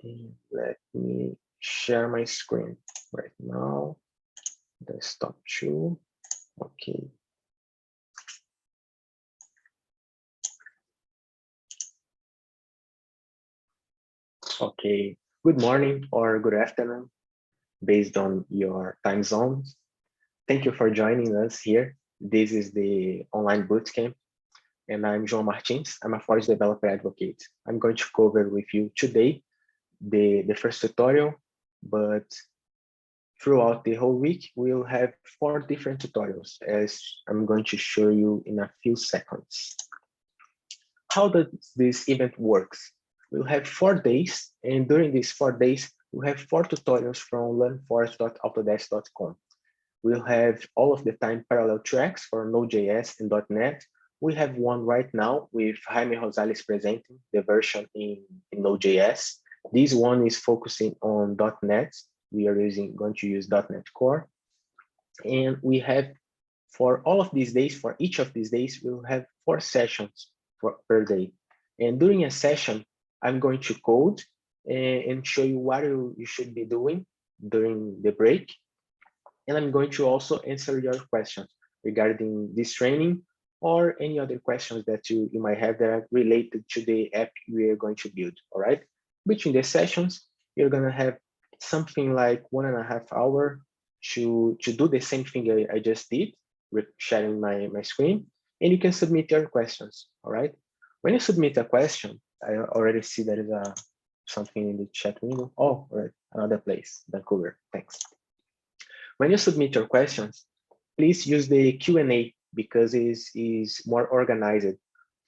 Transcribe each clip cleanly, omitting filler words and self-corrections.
And let me share my screen right now. Desktop 2. Okay. Okay. Good morning or good afternoon, based on your time zones. Thank you for joining us here. This is the Online Bootcamp, and I'm João Martins. I'm a Forge developer advocate. I'm going to cover with you today the first tutorial, but throughout the whole week, we'll have 4 different tutorials, as I'm going to show you in a few seconds. How does this event works? We'll have 4 days, and during these 4 days, we'll have 4 tutorials from learnforge.autodesk.com. We'll have all of the time parallel tracks for Node.js and .NET. We have one right now with Jaime Rosales presenting the version in Node.js. This one is focusing on .NET. We are going to use .NET Core. And we have, for all of these days, for each of these days, we'll have 4 sessions per day. And during a session, I'm going to code and show you what you should be doing during the break. And I'm going to also answer your questions regarding this training or any other questions that you might have that are related to the app we are going to build, all right? Between the sessions, you're gonna have something like 1.5 hours to do the same thing I just did, with sharing my screen, and you can submit your questions, all right? When you submit a question, I already see there is something in the chat window. Oh, all right, another place, Vancouver, thanks. When you submit your questions, please use the Q&A because it is more organized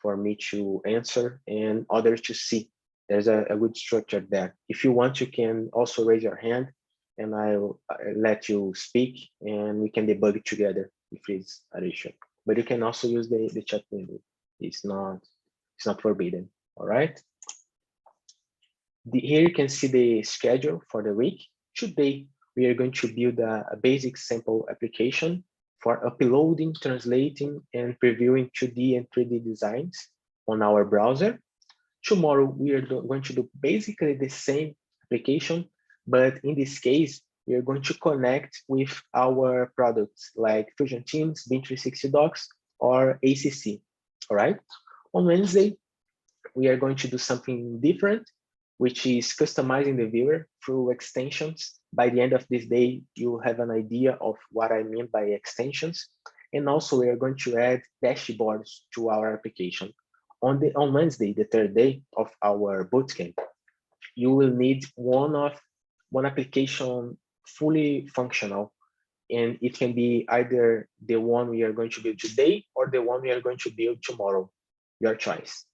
for me to answer and others to see. There's a good structure there. If you want, you can also raise your hand and I'll let you speak and we can debug it together if it's an issue. But you can also use the chat window. It's not forbidden, all right? Here you can see the schedule for the week. Today, we are going to build a basic sample application for uploading, translating, and previewing 2D and 3D designs on our browser. Tomorrow, we are going to do basically the same application, but in this case, we are going to connect with our products like Fusion Teams, BIM 360 Docs, or ACC, all right? On Wednesday, we are going to do something different, which is customizing the viewer through extensions. By the end of this day, you'll have an idea of what I mean by extensions. And also we are going to add dashboards to our application. On Wednesday, the 3rd day of our bootcamp, you will need one application fully functional. And it can be either the one we are going to build today or the one we are going to build tomorrow, your choice.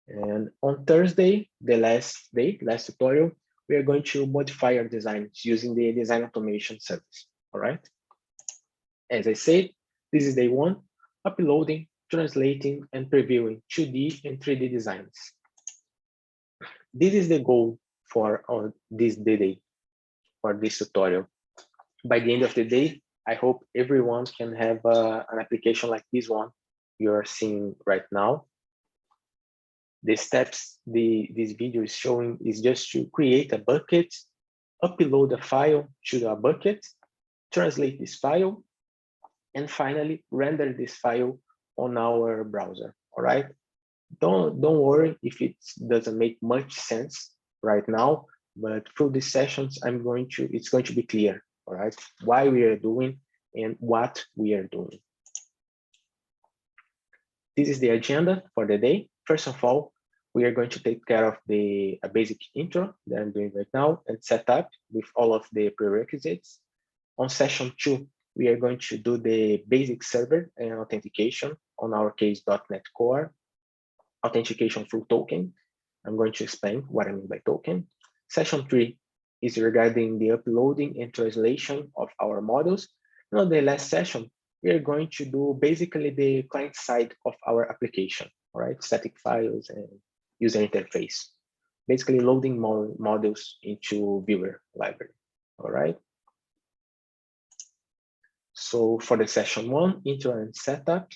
And on Thursday, the last tutorial, we are going to modify our designs using the design automation service, all right? As I said, this is day 1, uploading, translating, and previewing 2D and 3D designs. This is the goal for this day, for this tutorial. By the end of the day, I hope everyone can have an application like this one you're seeing right now. The steps this video is showing is just to create a bucket, upload a file to a bucket, translate this file, and finally render this file on our browser, all right? Don't worry if it doesn't make much sense right now, but through these sessions, it's going to be clear, all right? Why we are doing and what we are doing. This is the agenda for the day. First of all, we are going to take care of a basic intro that I'm doing right now and set up with all of the prerequisites. On session 2, we are going to do the basic server and authentication, on our case, .NET Core, authentication through token. I'm going to explain what I mean by token. Session 3 is regarding the uploading and translation of our models. And on the last session, we are going to do basically the client side of our application, all right? Static files and user interface, basically loading models into viewer library, all right? So for the session 1, intro and setup,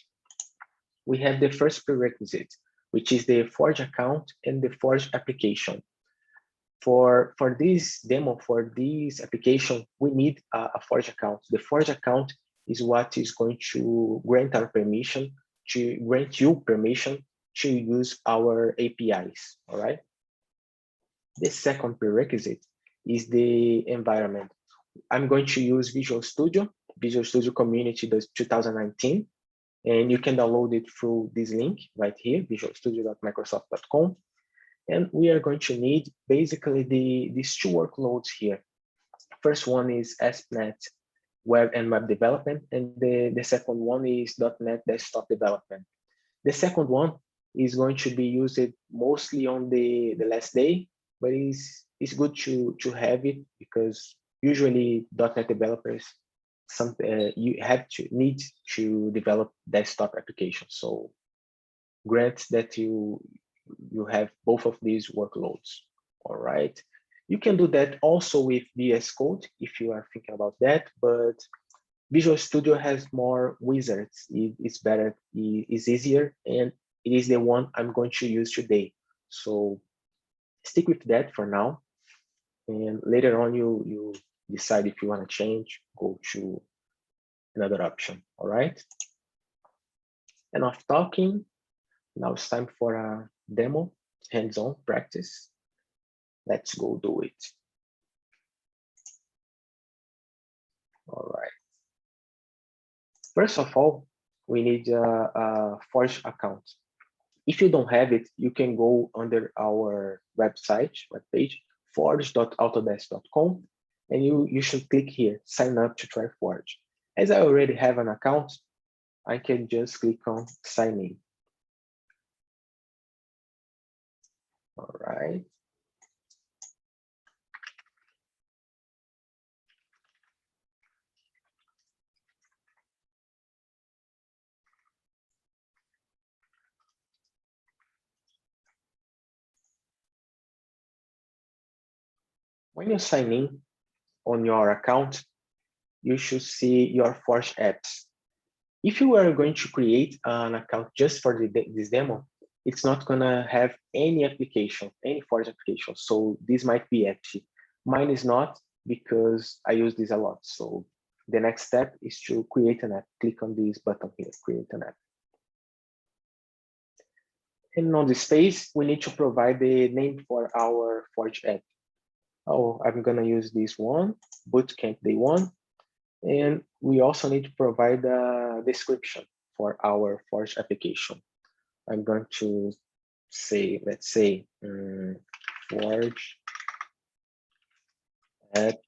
we have the first prerequisite, which is the Forge account and the Forge application. For this demo, for this application, we need a Forge account. The Forge account is what is going to grant you permission to use our APIs, all right? The second prerequisite is the environment. I'm going to use Visual Studio Community 2019, and you can download it through this link right here, visualstudio.microsoft.com. And we are going to need basically these two workloads here. First one is ASP.NET Web and Web Development, and the second one is .NET Desktop Development. The second one is going to be used mostly on the last day, but it's good to have it because usually .NET developers need to develop desktop applications. So grant that you have both of these workloads. All right. You can do that also with VS Code if you are thinking about that, but Visual Studio has more wizards. It's better, it's easier, and it is the one I'm going to use today. So stick with that for now. And later on, you decide if you want to change, go to another option, all right? Enough talking. Now it's time for a demo, hands-on practice. Let's go do it. All right. First of all, we need a Forge account. If you don't have it, you can go under our webpage, forge.autodesk.com, and you should click here, sign up to try Forge. As I already have an account, I can just click on sign in. All right. When you sign in on your account, you should see your Forge apps. If you are going to create an account just for this demo, it's not gonna have any application, any Forge application. So this might be empty. Mine is not because I use this a lot. So the next step is to create an app. Click on this button here, create an app. And on this space, we need to provide the name for our Forge app. Oh, I'm gonna use this one, Bootcamp Day 1. And we also need to provide a description for our Forge application. I'm going to say, let's say, Forge app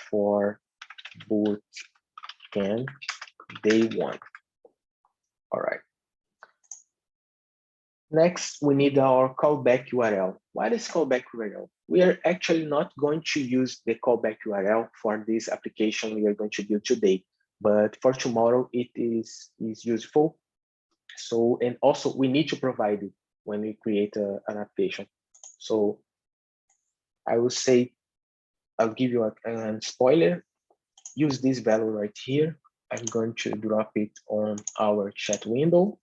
for Bootcamp Day 1. All right. Next, we need our callback URL. What is callback URL? We are actually not going to use the callback URL for this application we are going to build today, but for tomorrow it is useful. So, and also we need to provide it when we create an application. So I will say, I'll give you a spoiler. Use this value right here. I'm going to drop it on our chat window.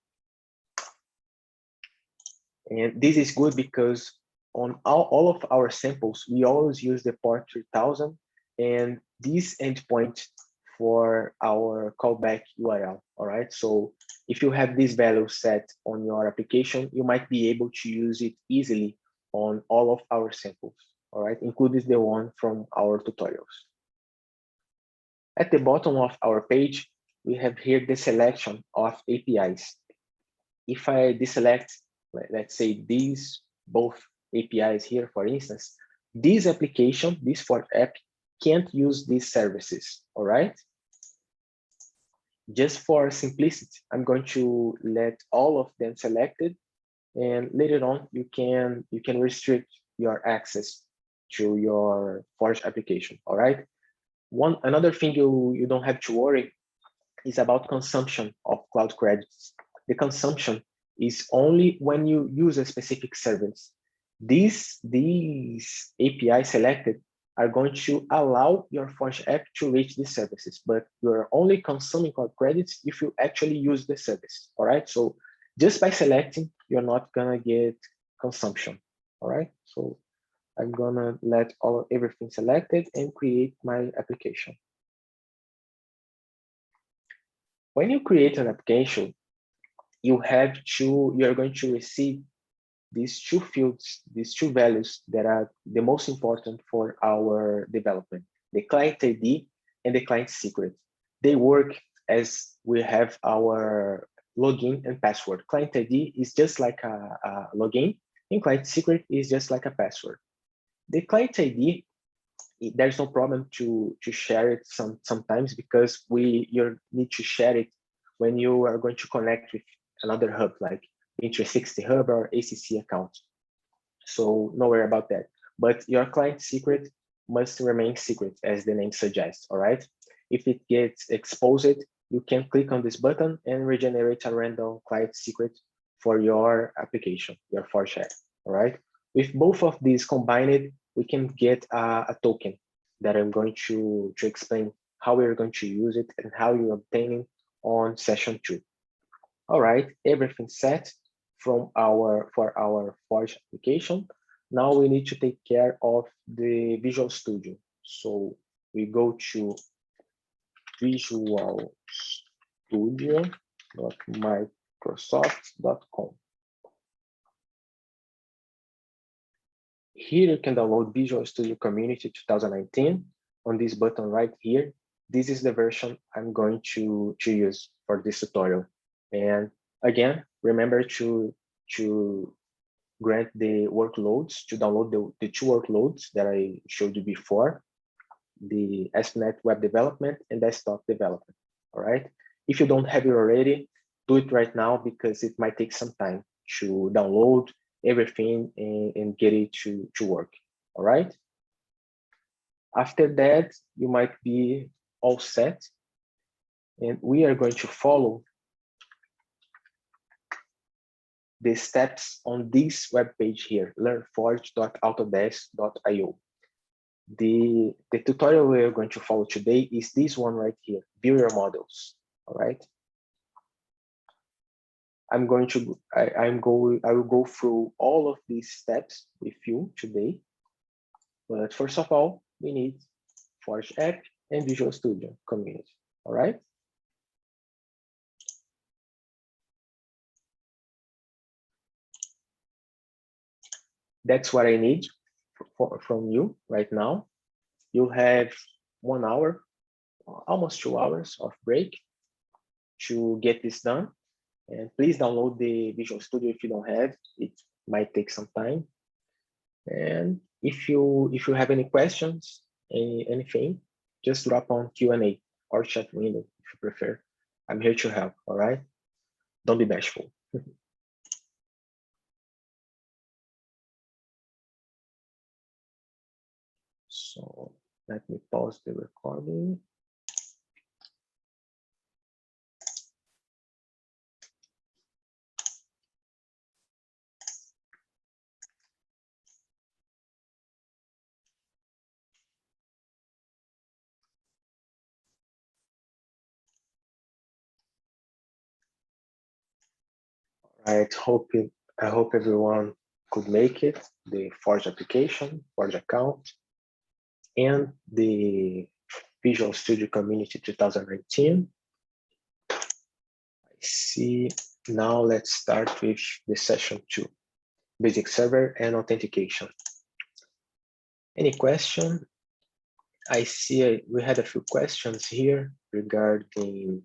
And this is good because on all of our samples, we always use the port 3000 and this endpoint for our callback URL, all right? So if you have this value set on your application, you might be able to use it easily on all of our samples, all right? Including the one from our tutorials. At the bottom of our page, we have here the selection of APIs. If I deselect, let's say these both APIs here, for instance, this application, this Forge app, can't use these services, all right? Just for simplicity, I'm going to let all of them selected, and later on you can restrict your access to your Forge application, all right? Another thing you don't have to worry is about consumption of cloud credits. The consumption is only when you use a specific service. These API selected are going to allow your Forge app to reach these services, but you're only consuming cloud credits if you actually use the service, all right? So just by selecting, you're not gonna get consumption, all right? So I'm gonna let everything selected and create my application. When you create an application, you are going to receive these two fields, these two values that are the most important for our development, the client ID and the client secret. They work as we have our login and password. Client ID is just like a login, and client secret is just like a password. The client ID, there's no problem to share it sometimes, because you need to share it when you are going to connect with another hub like Intra360 Hub or ACC account. So no worry about that. But your client secret must remain secret, as the name suggests, all right? If it gets exposed, you can click on this button and regenerate a random client secret for your application, your ForgeApp, all right? With both of these combined, we can get a token that I'm going to explain how we're going to use it and how you obtain it on session 2. All right, everything set for our Forge application. Now we need to take care of the Visual Studio. So we go to visualstudio.microsoft.com. Here you can download Visual Studio Community 2019 on this button right here. This is the version I'm going to use for this tutorial. And again, remember to grant the workloads, to download the two workloads that I showed you before, the ASP.NET Web Development and Desktop Development, all right? If you don't have it already, do it right now, because it might take some time to download everything and get it to work, all right? After that, you might be all set, and we are going to follow the steps on this web page here, learnforge.autodesk.io. The tutorial we are going to follow today is this one right here, view your models, all right? I will go through all of these steps with you today. But first of all, we need Forge app and Visual Studio Community, all right? That's what I need from you right now. You have 1 hour, almost 2 hours of break to get this done. And please download the Visual Studio if you don't have. It might take some time. And if you have any questions, anything, just drop on Q&A or chat window if you prefer. I'm here to help, all right? Don't be bashful. So let me pause the recording. I hope everyone could make it, the Forge application, Forge account, and the Visual Studio Community 2019. I see. Now let's start with the session 2, basic server and authentication. Any question? I see we had a few questions here regarding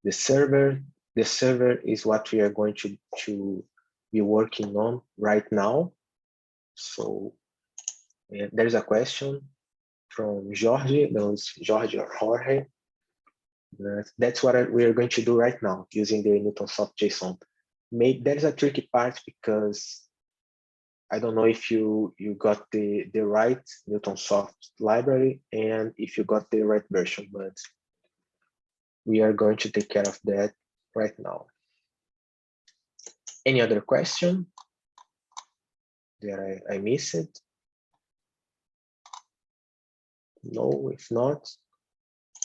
the server. The server is what we are going to be working on right now. So there's a question from Jorge, those Jorge or Jorge. That's what we are going to do right now using the Newtonsoft JSON. There's a tricky part, because I don't know if you got the right Newtonsoft library and if you got the right version, but we are going to take care of that right now. Any other question that I missed? No, if not,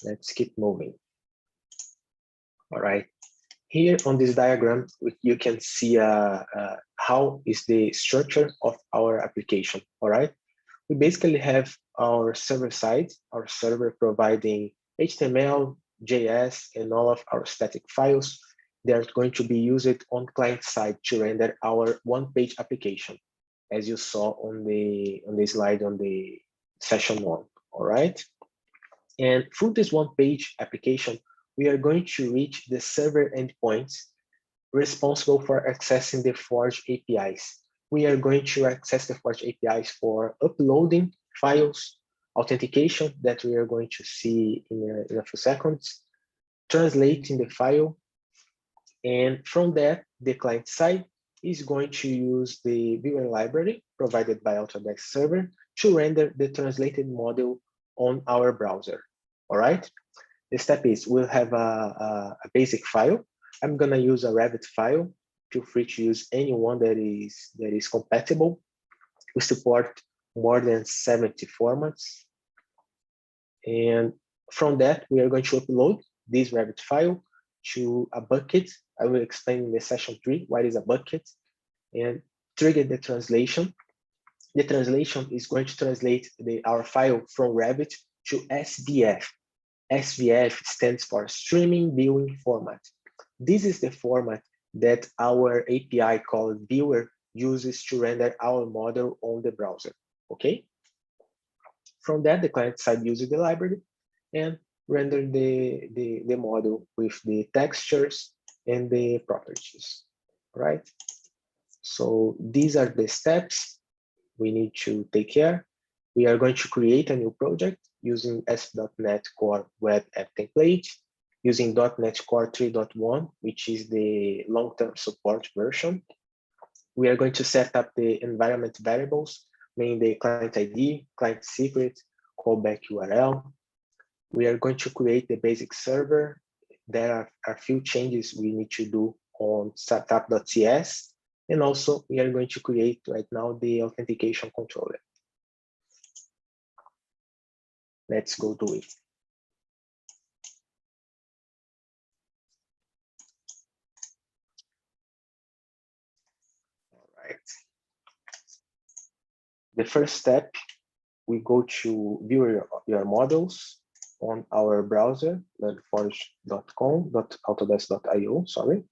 let's keep moving. All right. Here on this diagram, you can see how is the structure of our application, all right? we basically have our server side, our server providing HTML, JS, and all of our static files that are going to be used on client side to render our one-page application, as you saw on the slide on the session 1, all right? And through this one-page application, we are going to reach the server endpoints responsible for accessing the Forge APIs. We are going to access the Forge APIs for uploading files, authentication that we are going to see in a few seconds, translating the file, and from that, the client side is going to use the viewer library provided by Autodesk Server to render the translated model on our browser, all right? The step is we'll have a basic file. I'm gonna use a Revit file. Feel free to use any one that is compatible. We support more than 70 formats. And from that, we are going to upload this Revit file to a bucket. I will explain in the session 3 what is a bucket, and trigger the translation. The translation is going to translate our file from Revit to SVF. SVF stands for Streaming Viewing Format. This is the format that our API called Viewer uses to render our model on the browser, okay? From that, the client side uses the library and render the model with the textures and the properties, right? So these are the steps we need to take care. We are going to create a new project using ASP.NET Core Web App Template, using .NET Core 3.1, which is the long-term support version. We are going to set up the environment variables, meaning the client ID, client secret, callback URL. We are going to create the basic server. There are a few changes we need to do on startup.cs. And also we are going to create right now the authentication controller. Let's go do it. All right. The first step, we go to view your models on our browser, learnforge.com.autodesk.io, sorry.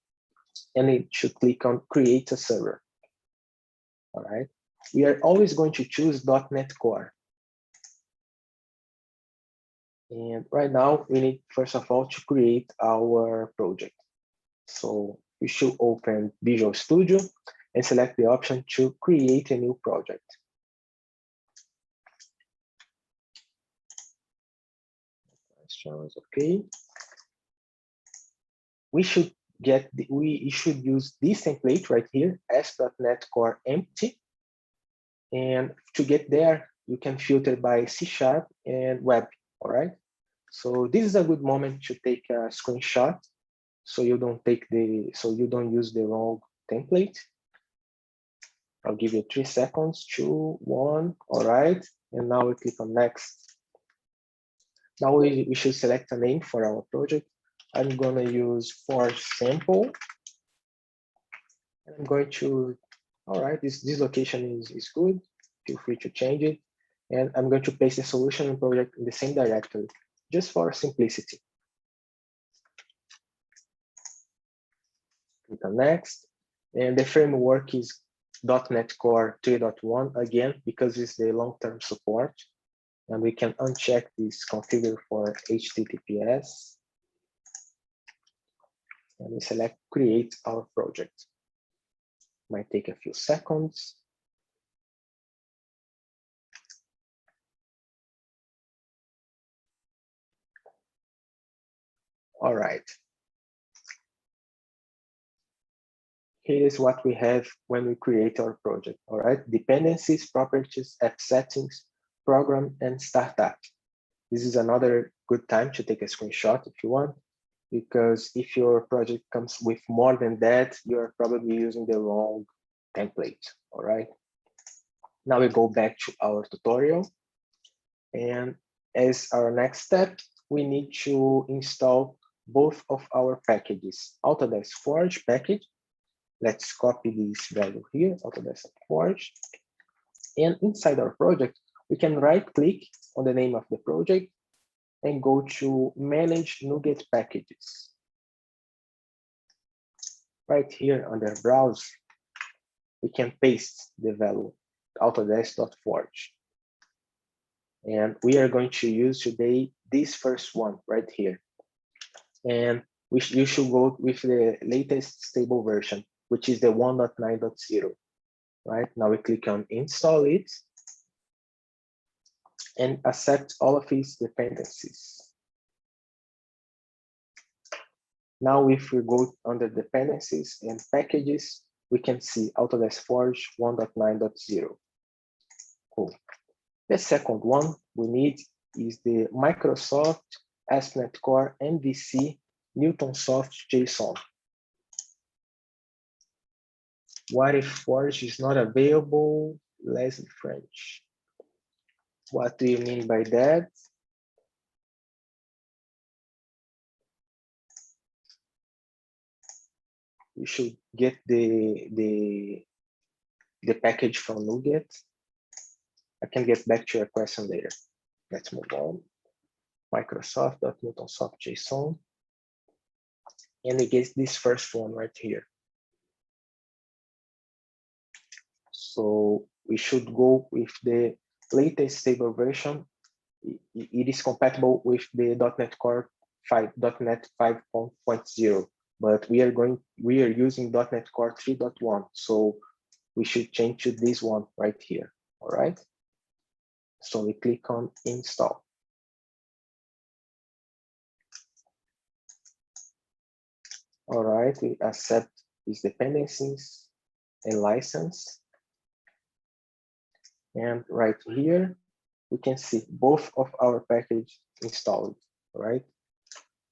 And it should click on create a server. All right. We are always going to choose .NET Core. And right now we need, first of all, to create our project. So we should open Visual Studio and select the option to create a new project. Questions, okay. We should use this template right here, S.NET Core empty. And to get there, you can filter by C# and web, all right? So this is a good moment to take a screenshot so you don't use the wrong template. I'll give you 3 seconds, 2, 1, all right. And now we click on next. Now we should select a name for our project. I'm gonna use Forge sample. And I'm going to, all right, this location is good. Feel free to change it. And I'm going to paste the solution and project in the same directory, just for simplicity. Click on next. And the framework is .NET Core 3.1 again, because it's the long-term support. And we can uncheck this configure for HTTPS. And we select create our project. Might take a few seconds. All right. Here is what we have when we create our project, all right? Dependencies, properties, app settings, program, and startup. This is another good time to take a screenshot if you want, because if your project comes with more than that, you're probably using the wrong template, all right? Now we go back to our tutorial. And as our next step, we need to install both of our packages, Autodesk Forge package. Let's copy this value here, Autodesk Forge. And inside our project, We can right-click on the name of the project and go to Manage NuGet Packages. Right here under Browse, we can paste the value autodesk.forge. And we are going to use today this first one right here. And you should go with the latest stable version, which is the 1.9.0. Right now we click on Install it and accept all of its dependencies. Now, if we go under dependencies and packages, we can see Autodesk Forge 1.9.0. Cool. The second one we need is the Microsoft ASP.NET Core MVC Newtonsoft JSON. What if Forge is not available? Leslie French. What do you mean by that? You should get the package from NuGet. I can get back to your question later. Let's move on. Microsoft.Newtonsoft JSON. And we get this first one right here. So we should go with the latest stable version. It is compatible with the .NET Core 5, .NET 5.0, but we are using .NET Core 3.1, so we should change to this one right here. All right. So we click on Install. All right, we accept these dependencies and license. And right here, we can see both of our packages installed, all right?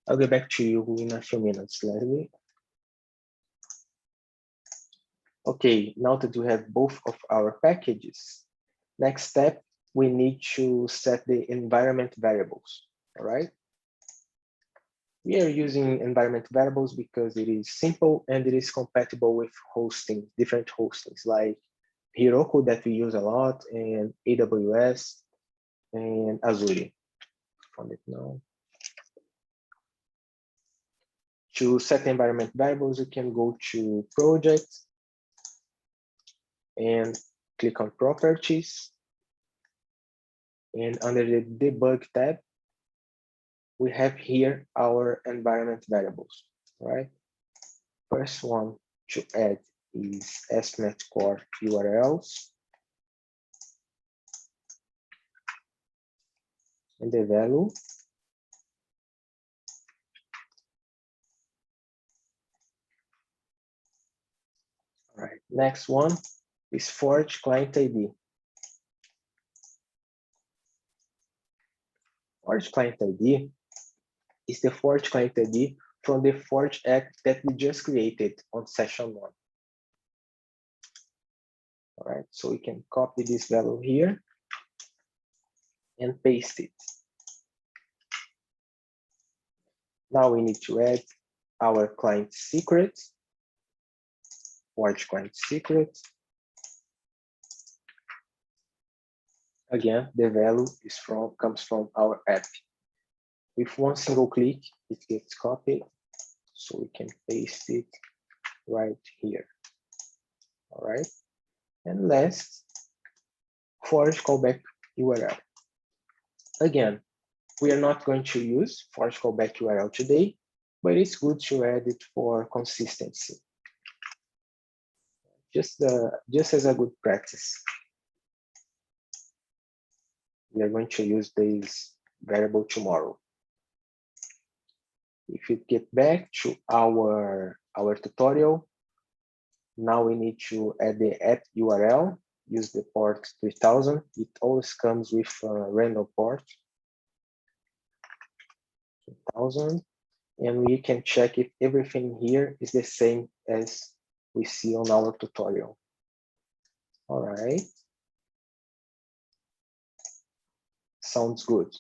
I'll get back to you in a few minutes, Leslie. Okay, now that we have both of our packages, next step, we need to set the environment variables, all right? We are using environment variables because it is simple and it is compatible with hosting, different hostings like Heroku that we use a lot, and AWS and Azure. Found it now. To set environment variables, you can go to Project and click on Properties. And under the Debug tab, we have here our environment variables, right? First one to add is ASP.NET Core URLs. And the value. All right, next one is Forge Client ID. Forge Client ID is the Forge Client ID from the Forge Act that we just created on session 1. All right, so we can copy this value here and paste it. Now we need to add our client secret, Forge client secret. Again, the value comes from our app. With one single click, it gets copied, so we can paste it right here. All right, and last, Forge callback URL. Again, we are not going to use Forge callback URL today, but it's good to add it for consistency. Just as a good practice. We are going to use this variable tomorrow. If you get back to our tutorial, now we need to add the app URL, use the port 3000. It always comes with a random port, 3000. And we can check if everything here is the same as we see on our tutorial. All right. Sounds good.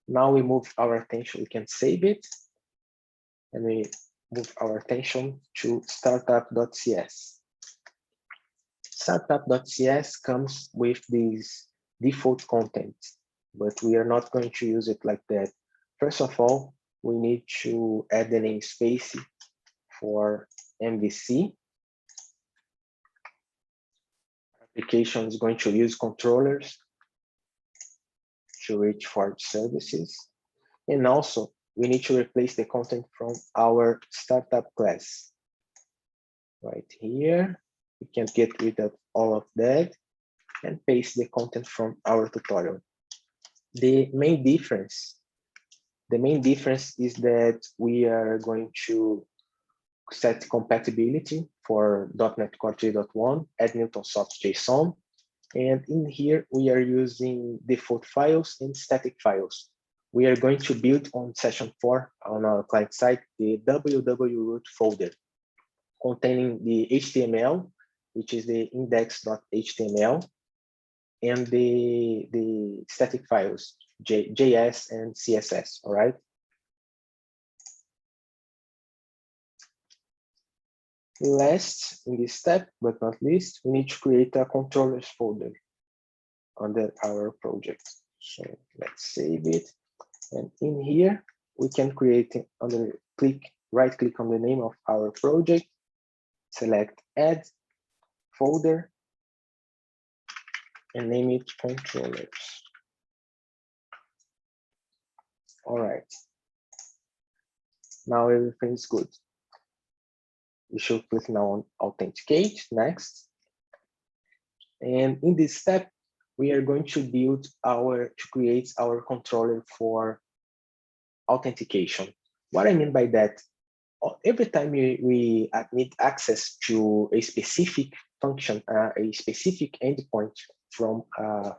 Now we move our attention, we can save it, and we move our attention to startup.cs. Startup.cs comes with this default content, but we are not going to use it like that. First of all, we need to add the namespace for MVC. Application is going to use controllers to reach for services. And also, we need to replace the content from our startup class. Right here, we can get rid of all of that and paste the content from our tutorial. The main difference is that we are going to set compatibility for .NET Core 3.1 at Newtonsoft JSON. And in here, we are using default files and static files. We are going to build on session 4 on our client side, the www-root folder containing the HTML, which is the index.html, and the static files, JS and CSS, all right? Last in this step, but not least, we need to create a controllers folder under our project. So let's save it. And in here, we can create right click on the name of our project, select add folder, and name it controllers. All right. Now everything's good. We should click now on authenticate, next. And in this step, we are going to create our controller for authentication. What I mean by that, every time we need access to a specific function, a specific endpoint from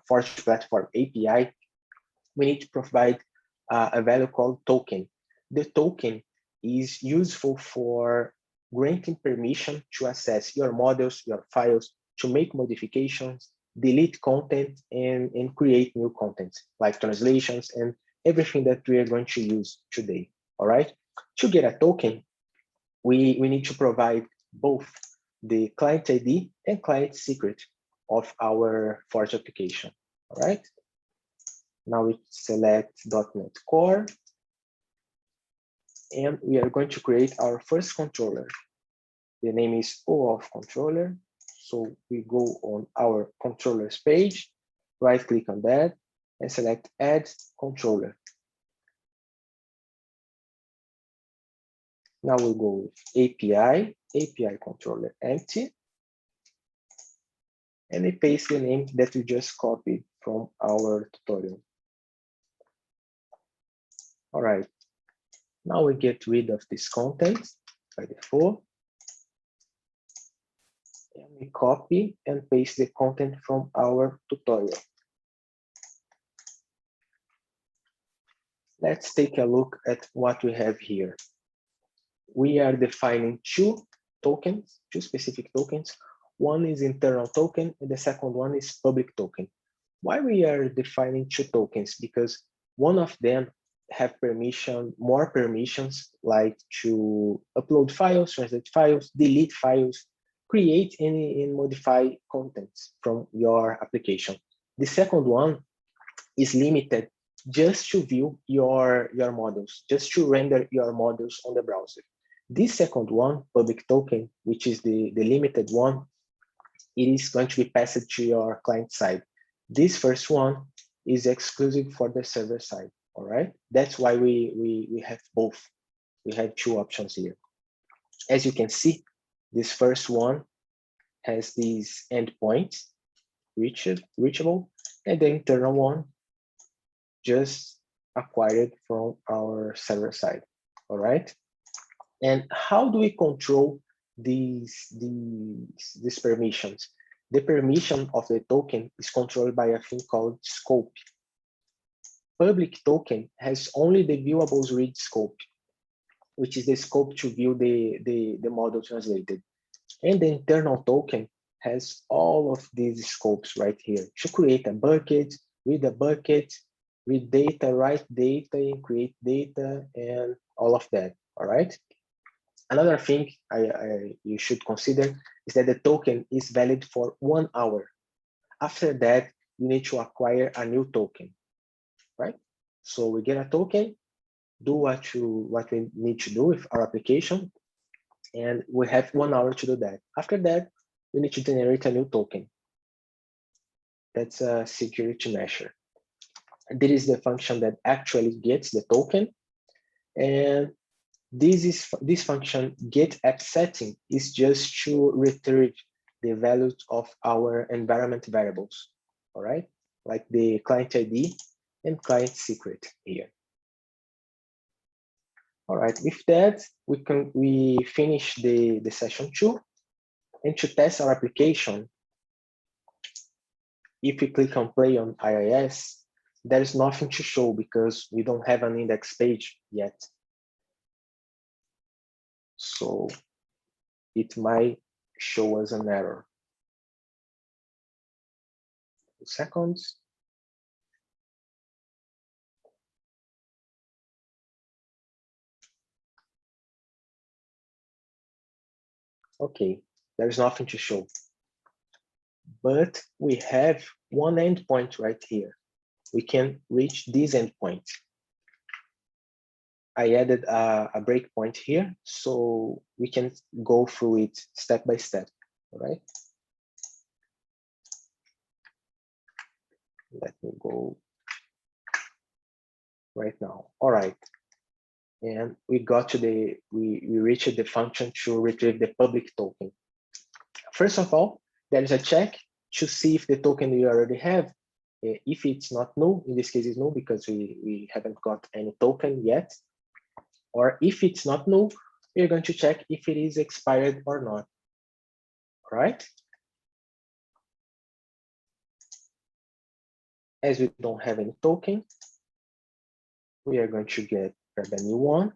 Forge Platform API, we need to provide a value called token. The token is useful for granting permission to access your models, your files, to make modifications, delete content, and create new content, like translations and everything that we are going to use today, all right? To get a token, we need to provide both the client ID and client secret of our Forge application, all right? Now we select .NET Core, and we are going to create our first controller. The name is OAuth controller. So we go on our controllers page, right click on that, and select add controller. Now we'll go with API controller empty, and we paste the name that we just copied from our tutorial. All right, now we get rid of this content by default. And we copy and paste the content from our tutorial. Let's take a look at what we have here. We are defining two specific tokens. One is internal token, and the second one is public token. Why we are defining two tokens? Because one of them have more permissions, like to upload files, translate files, delete files, create and modify contents from your application. The second one is limited just to view your models, just to render your models on the browser. This second one, public token, which is the limited one, it is going to be passed to your client side. This first one is exclusive for the server side, all right? That's why we have both. We have two options here. As you can see, this first one has these endpoints, reachable, and the internal one just acquired from our server side, all right? And how do we control these permissions? The permission of the token is controlled by a thing called scope. Public token has only the viewables read scope, which is the scope to view the model translated. And the internal token has all of these scopes right here to create a bucket, read data, write data, create data, and all of that, all right? Another thing you should consider is that the token is valid for 1 hour. After that, you need to acquire a new token, right? So we get a token, do what we need to do with our application, and we have 1 hour to do that. After that, we need to generate a new token. That's a security measure. This is the function that actually gets the token, and this function get app setting is just to retrieve the values of our environment variables, all right? Like the client ID and client secret here. All right, with that, we finish the session 2. And to test our application, if we click on play on IIS, there's nothing to show because we don't have an index page yet. So it might show us an error. 2 seconds. Okay, there's nothing to show. But we have one endpoint right here. We can reach this endpoint. I added a breakpoint here, so we can go through it step by step, all right? Let me go right now. All right. And we got to we reached the function to retrieve the public token. First of all, there is a check to see if the token we already have, if it's not null, in this case it's null because we haven't got any token yet, or if it's not null, we're going to check if it is expired or not, all right? As we don't have any token, we are going to grab a new one.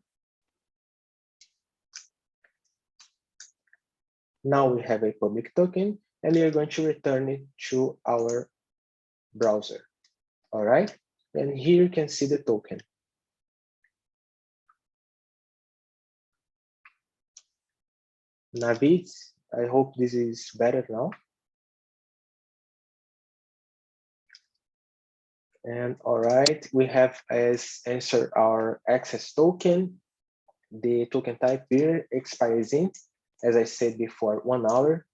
Now we have a public token, and we are going to return it to our browser. All right, and here you can see the token. Navid, I hope this is better now. And all right, we have as answer our access token. The token type here expires in, as I said before, 1 hour,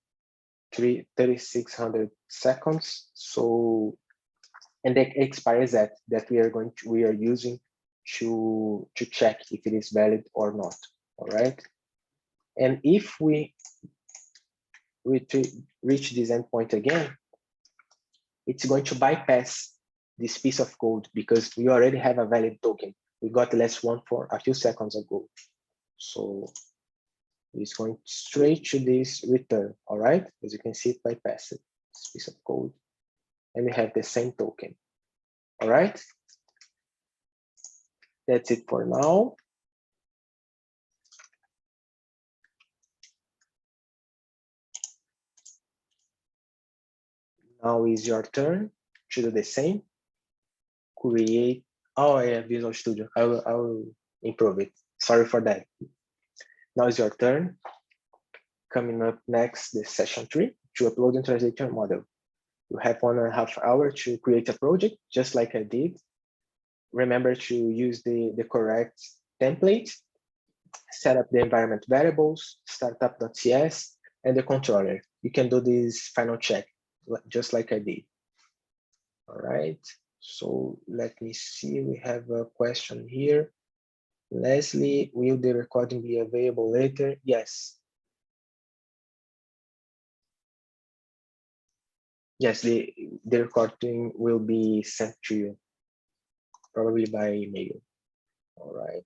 3,600 seconds. So, and the expires that we are using to check if it is valid or not. All right. And if we reach this endpoint again, it's going to bypass this piece of code because we already have a valid token. We got the last one for a few seconds ago. So it's going straight to this return, all right? As you can see, it bypassed this piece of code. And we have the same token, all right? That's it for now. Now is your turn to do the same. Create, oh yeah, Visual Studio. I will improve it. Sorry for that. Now is your turn. Coming up next, the session 3, to upload and translate your model. You have 1.5 hours to create a project, just like I did. Remember to use the correct template, set up the environment variables, startup.cs, and the controller. You can do this final check, just like I did. All right, so let me see, we have a question here. Leslie, will the recording be available later? Yes. Yes, the recording will be sent to you, probably by email. All right.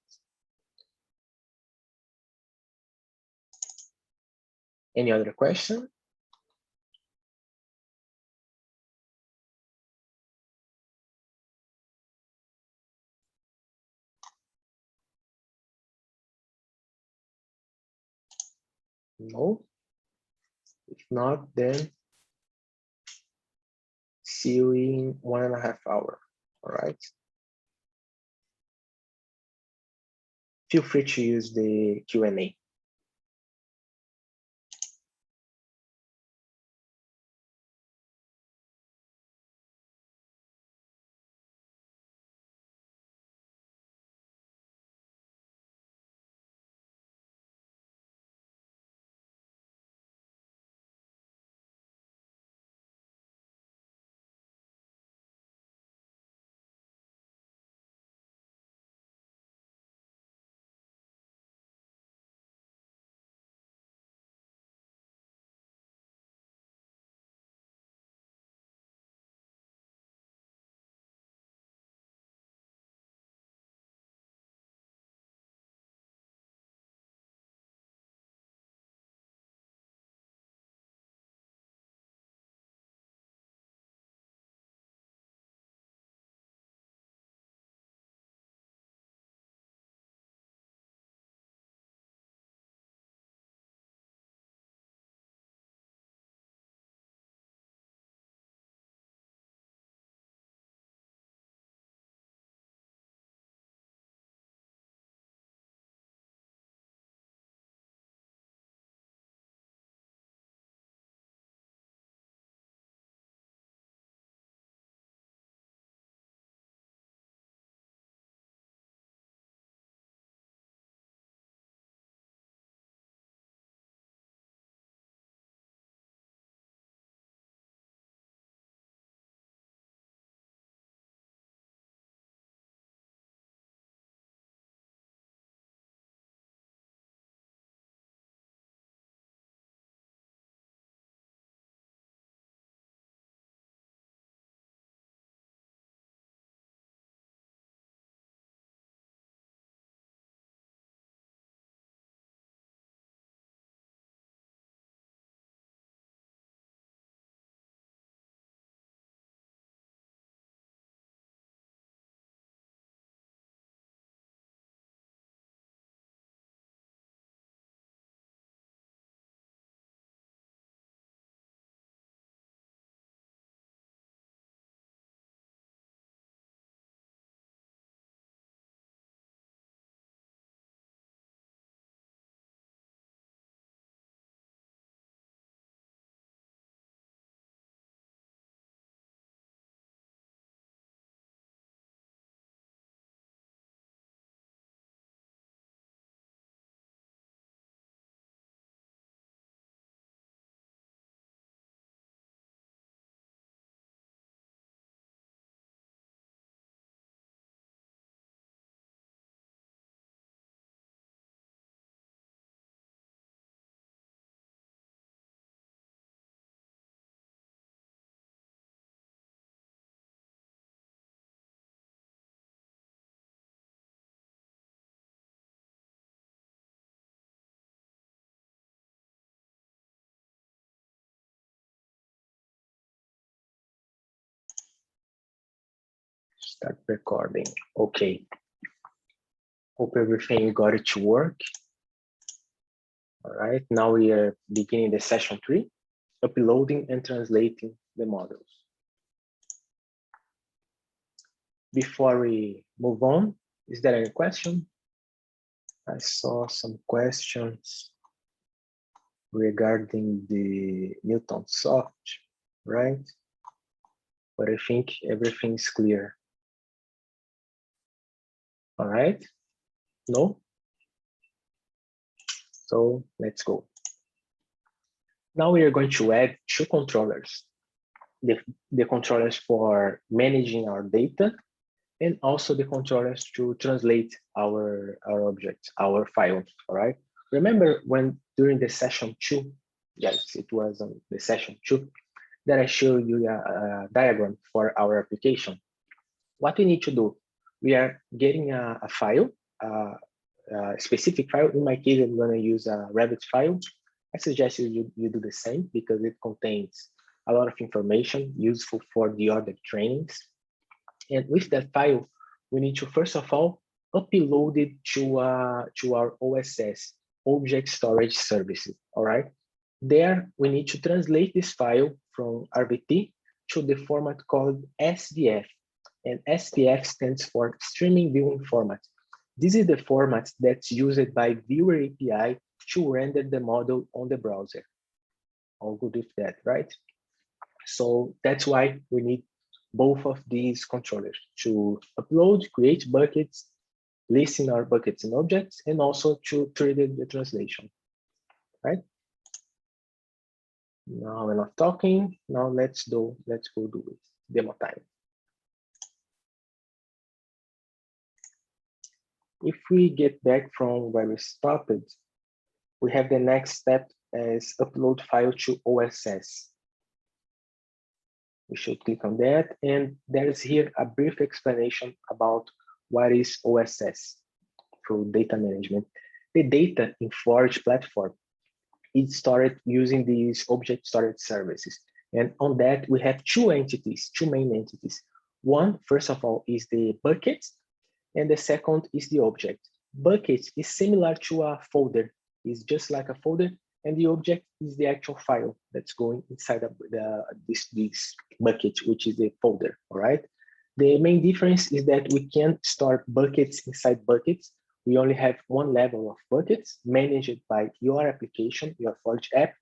Any other question? No? If not, then see you in 1.5 hours. All right. Feel free to use the Q&A. Start recording. Okay. Hope everything got it to work. All right, now we are beginning the session 3, uploading and translating the models. Before we move on, is there any question? I saw some questions regarding the Newton soft, right? But I think everything's clear. All right, no? So let's go. Now we are going to add 2 controllers. The controllers for managing our data and also the controllers to translate our objects, our files, all right? Remember when during the session 2, yes, it was on the session 2, that I showed you a diagram for our application. What we need to do, we are getting a file, a specific file. In my case, I'm gonna use a Rabbit file. I suggest you do the same because it contains a lot of information useful for the other trainings. And with that file, we need to first of all upload it to our OSS, Object Storage Services. All right. There, we need to translate this file from RBT to the format called SVF, and SVF stands for Streaming Viewing Format. This is the format that's used by Viewer API to render the model on the browser. All good with that, right? So that's why we need both of these controllers to upload, create buckets, listen our buckets and objects, and also to trigger the translation, right? Now we're not talking. Now let's go do it. Demo time. If we get back from where we started, we have the next step as upload file to OSS. We should click on that, and there is here a brief explanation about what is OSS through data management. The data in Forge platform is stored using these object storage services. And on that, we have 2 entities, 2 main entities. One, first of all, is the bucket, and the second is the object. Bucket is similar to a folder. It's just like a folder, and the object is the actual file that's going inside of this bucket, which is the folder, all right? The main difference is that we can't store buckets inside buckets. We only have one level of buckets managed by your application, your Forge app.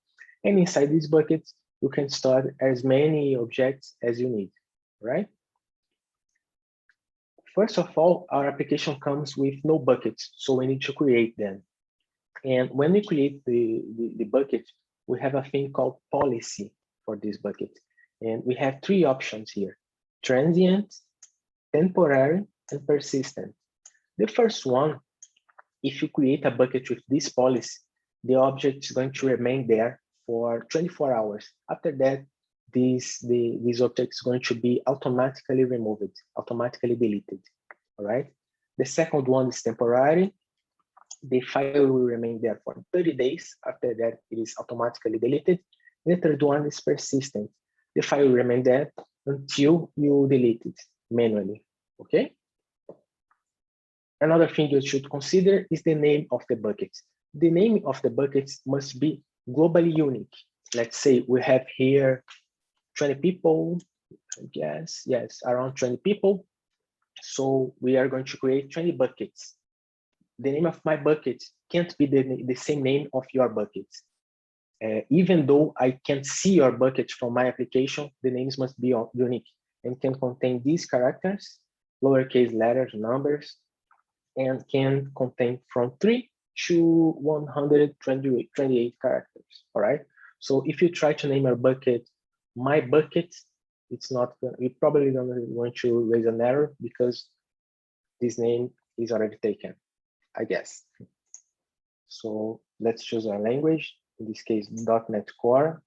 And inside these buckets, you can store as many objects as you need, right? First of all, our application comes with no buckets, so we need to create them. And when we create the bucket, we have a thing called policy for this bucket. And we have 3 options here: transient, temporary, and persistent. The first one, if you create a bucket with this policy, the object is going to remain there for 24 hours. After that, this object is going to be automatically removed, automatically deleted, all right? The second one is temporary. The file will remain there for 30 days. After that, it is automatically deleted. The third one is persistent. The file will remain there until you delete it manually, okay? Another thing you should consider is the name of the bucket. The name of the buckets must be globally unique. Let's say we have here 20 people, I guess, yes, around 20 people. So we are going to create 20 buckets. The name of my bucket can't be the same name of your bucket. Even though I can't see your bucket from my application, the names must be unique and can contain these characters, lowercase letters, numbers, and can contain from 3 to 128 characters, all right? So if you try to name a bucket, my bucket, it's not, you're probably going to raise an error because this name is already taken, I guess. So let's choose our language, in this case, .NET Core.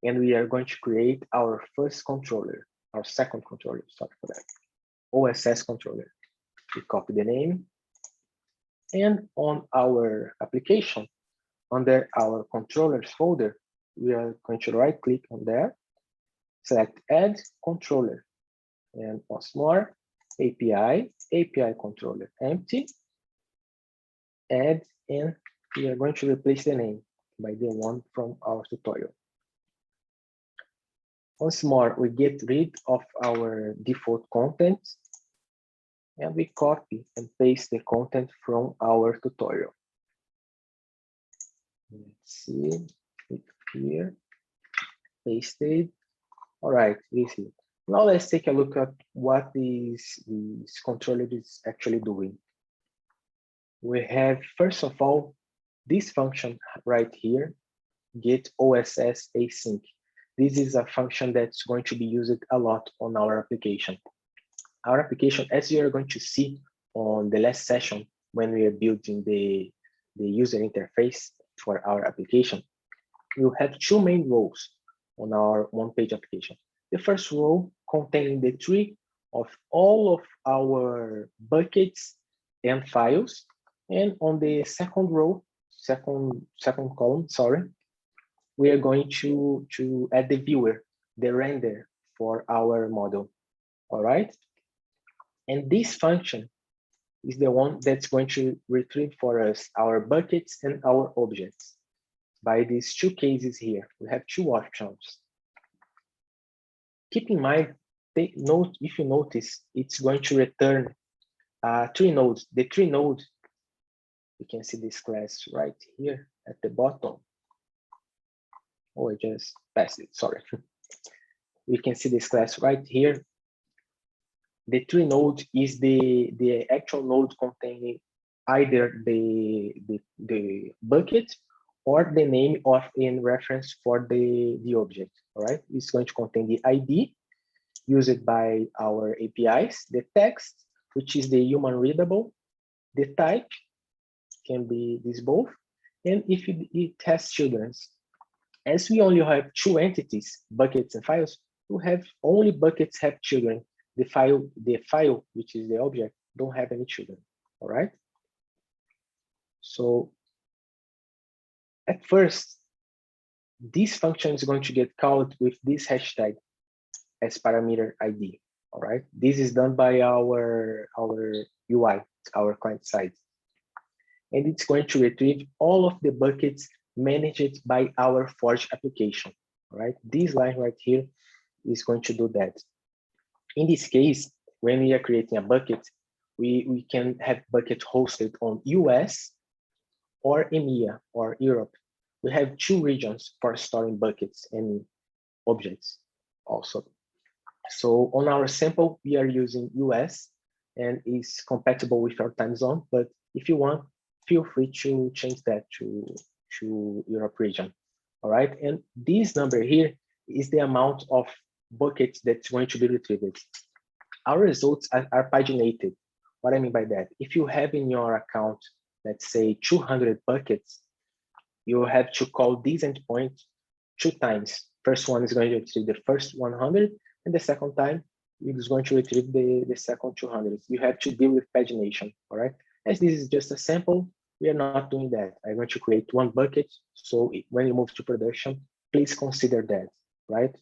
And we are going to create our first controller, our second controller, sorry for that, OSS controller. We copy the name, and on our application, under our controllers folder, we are going to right click on there, select add controller. And once more, API controller empty, add, and we are going to replace the name by the one from our tutorial. Once more, we get rid of our default content, and we copy and paste the content from our tutorial. Let's see, click here, pasted. All right, easy. Now let's take a look at what this controller is actually doing. We have, first of all, this function right here, get OSS async. This is a function that's going to be used a lot on our application. Our application, as you are going to see on the last session, when we are building the user interface for our application, you have two main rows on our one-page application. The first row containing the tree of all of our buckets and files. And on the second row, second column, sorry, we are going to add the viewer, the render for our model. All right. And this function is the one that's going to retrieve for us our buckets and our objects. By these two cases here, we have two options. Keep in mind, take note, if you notice, it's going to return three nodes. The tree node, you can see this class right here at the bottom. Oh, I just passed it, sorry. We can see this class right here. The tree node is the actual node containing either the bucket or the name of in reference for the object. All right, it's going to contain the ID used by our APIs, the text, which is the human readable, the type can be this both, and if it has children's. As we only have two entities, buckets and files, we have only buckets have children. The file, which is the object, don't have any children. All right. So at first, this function is going to get called with this hashtag as parameter ID. All right. This is done by our UI, our client side. And it's going to retrieve all of the buckets managed by our Forge application. All right. This line right here is going to do that. In this case, when we are creating a bucket, we can have bucket hosted on US or EMEA or Europe. We have two regions for storing buckets and objects also. So on our sample, we are using US and is compatible with our time zone. But if you want, feel free to change that to Europe region. All right. And this number here is the amount of buckets that's going to be retrieved. Our results are paginated. What I mean by that, if you have in your account, let's say 200 buckets, you have to call this endpoint 2 times. First one is going to retrieve the first 100, and the second time it is going to retrieve the second 200. You have to deal with pagination, all right? As this is just a sample, we are not doing that. I'm going to create one bucket, so when you move to production, please consider that, right?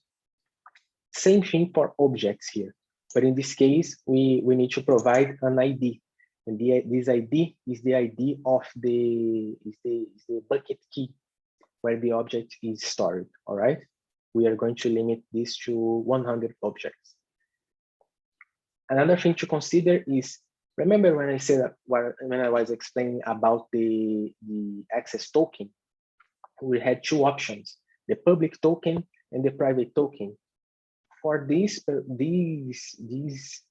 Same thing for objects here, but in this case, we need to provide an ID, and this ID is the ID of the bucket key where the object is stored. All right, we are going to limit this to 100 objects. Another thing to consider is, remember when I said that when I was explaining about the access token, we had two options: the public token and the private token. For these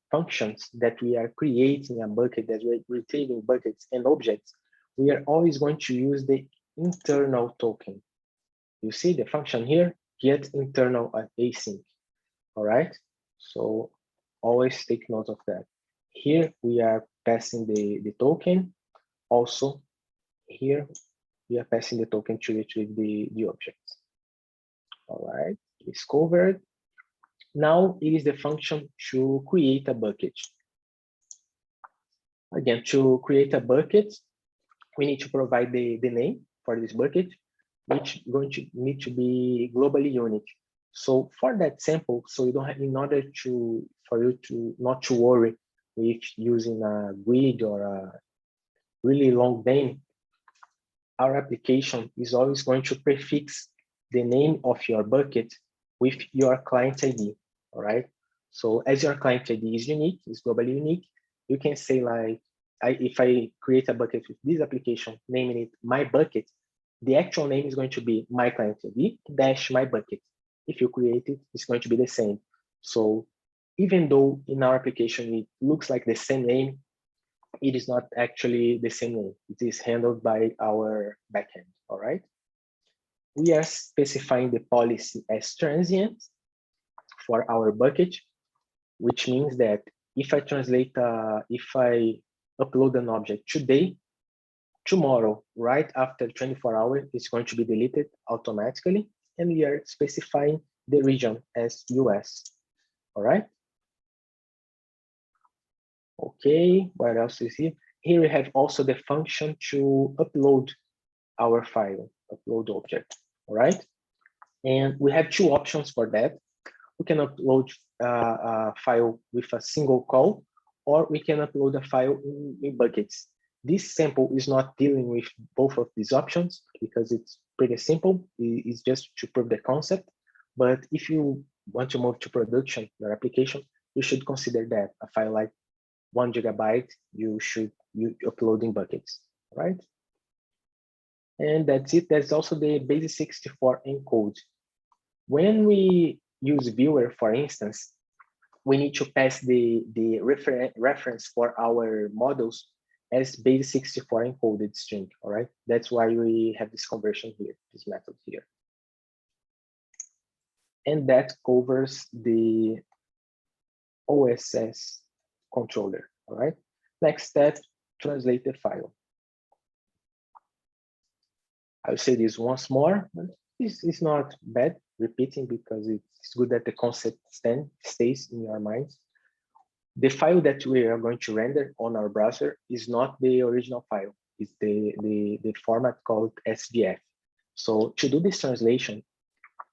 functions that we are creating a bucket, that we're retrieving buckets and objects, we are always going to use the internal token. You see the function here, get internal async. All right, so always take note of that. Here we are passing the token. Also here we are passing the token to retrieve the objects. All right, it's covered. Now it is the function to create a bucket. Again, to create a bucket, we need to provide the name for this bucket, which is going to need to be globally unique. So for that sample, so you don't have, in order to, for you to not to worry with using a grid or a really long name, our application is always going to prefix the name of your bucket with your client ID, all right? So as your client ID is unique, is globally unique, you can say like, if I create a bucket with this application, naming it my bucket, the actual name is going to be my client ID dash my bucket. If you create it, it's going to be the same. So even though in our application, it looks like the same name, it is not actually the same name. It is handled by our backend, all right? We are specifying the policy as transient for our bucket, which means that if I translate, if I upload an object today, tomorrow, right after 24 hours, it's going to be deleted automatically. And we are specifying the region as US, all right? Okay, what else is here? Here we have also the function to upload our file, upload object, all right? And we have two options for that. We can upload a file with a single call, or we can upload a file in buckets. This sample is not dealing with both of these options because it's pretty simple. It's just to prove the concept. But if you want to move to production, your application, you should consider that a file like 1 GB, you upload in buckets, right? And that's it. That's also the base64 encode. When we use viewer, for instance, we need to pass the reference for our models as base64 encoded string, all right? That's why we have this conversion here, this method here. And that covers the OSS controller, all right? Next step, translate the file. I'll say this once more. It's not bad repeating because it's good that the concept stays in your mind. The file that we are going to render on our browser is not the original file. It's the format called SVF. So to do this translation,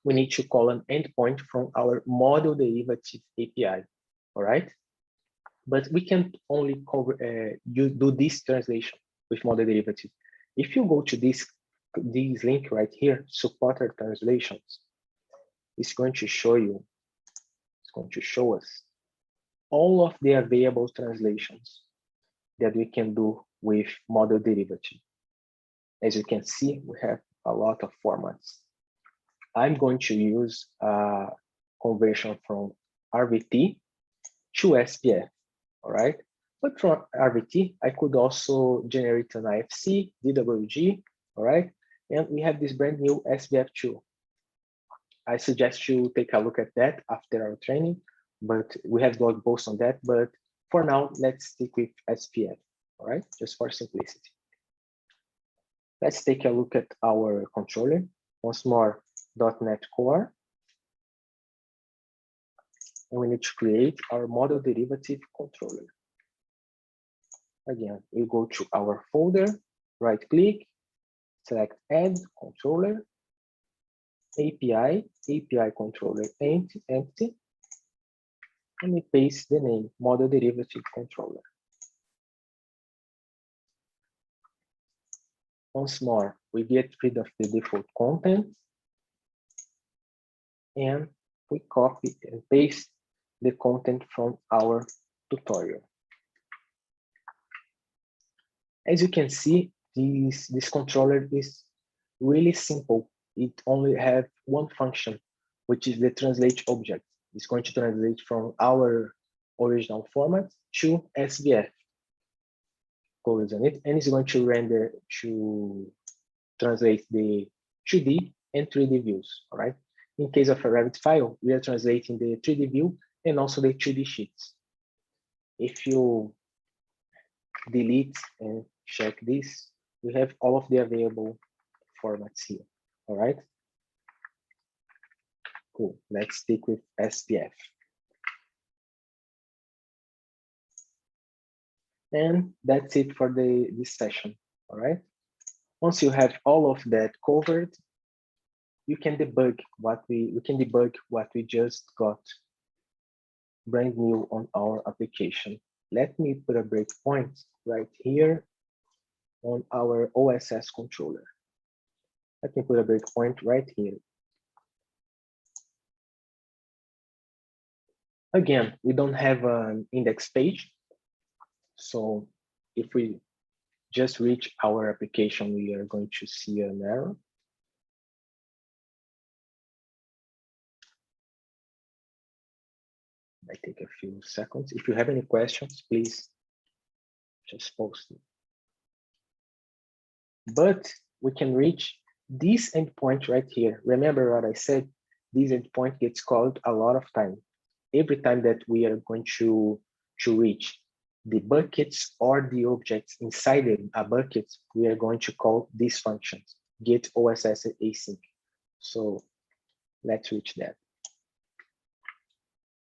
we need to call an endpoint from our model derivative API, all right? But we can only do this translation with model derivative. If you go to this link right here, supported translations, it's going to show you, it's going to show us all of the available translations that we can do with model derivative. As you can see, we have a lot of formats. I'm going to use a conversion from RVT to SPF, all right? But from RVT, I could also generate an IFC, DWG, all right? And we have this brand new SVF2. I suggest you take a look at that after our training, but we have blog posts on that. But for now, let's stick with SPF, all right? Just for simplicity. Let's take a look at our controller. Once more, .NET Core. And we need to create our model derivative controller. Again, we go to our folder, right click, select add controller, API controller empty, and we paste the name model derivative controller. Once more, we get rid of the default content and we copy and paste the content from our tutorial. As you can see, this controller is really simple. It only has one function, which is the translate object. It's going to translate from our original format to SVF. Colors on it, and it's going to render to translate the 2D and 3D views, all right? In case of a Revit file, we are translating the 3D view and also the 2D sheets. If you delete and check this, we have all of the available formats here, all right? Cool, let's stick with SPF. And that's it for this session, all right? Once you have all of that covered, you can debug what we just got brand new on our application. Let me put a breakpoint right here on our OSS controller. Let me put a breakpoint right here. Again, we don't have an index page. So if we just reach our application, we are going to see an error. Might take a few seconds. If you have any questions, please just post it. But we can reach this endpoint right here. Remember what I said, this endpoint gets called a lot of time. Every time that we are going to reach the buckets or the objects inside a bucket, we are going to call these functions, get OSS async. So let's reach that.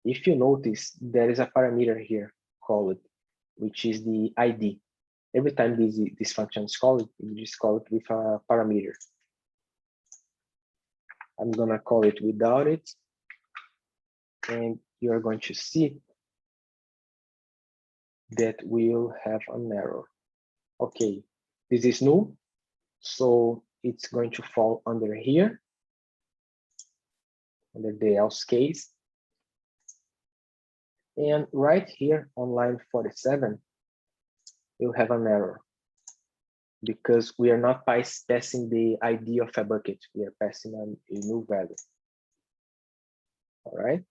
If you notice, there is a parameter here called, which is the ID. Every time this function is called, you just call it with a parameter. I'm gonna call it without it, and you're going to see that we'll have an error. Okay, this is null, so it's going to fall under here, under the else case. And right here on line 47, you'll have an error because we are not passing the ID of a bucket. We are passing a new value. All right.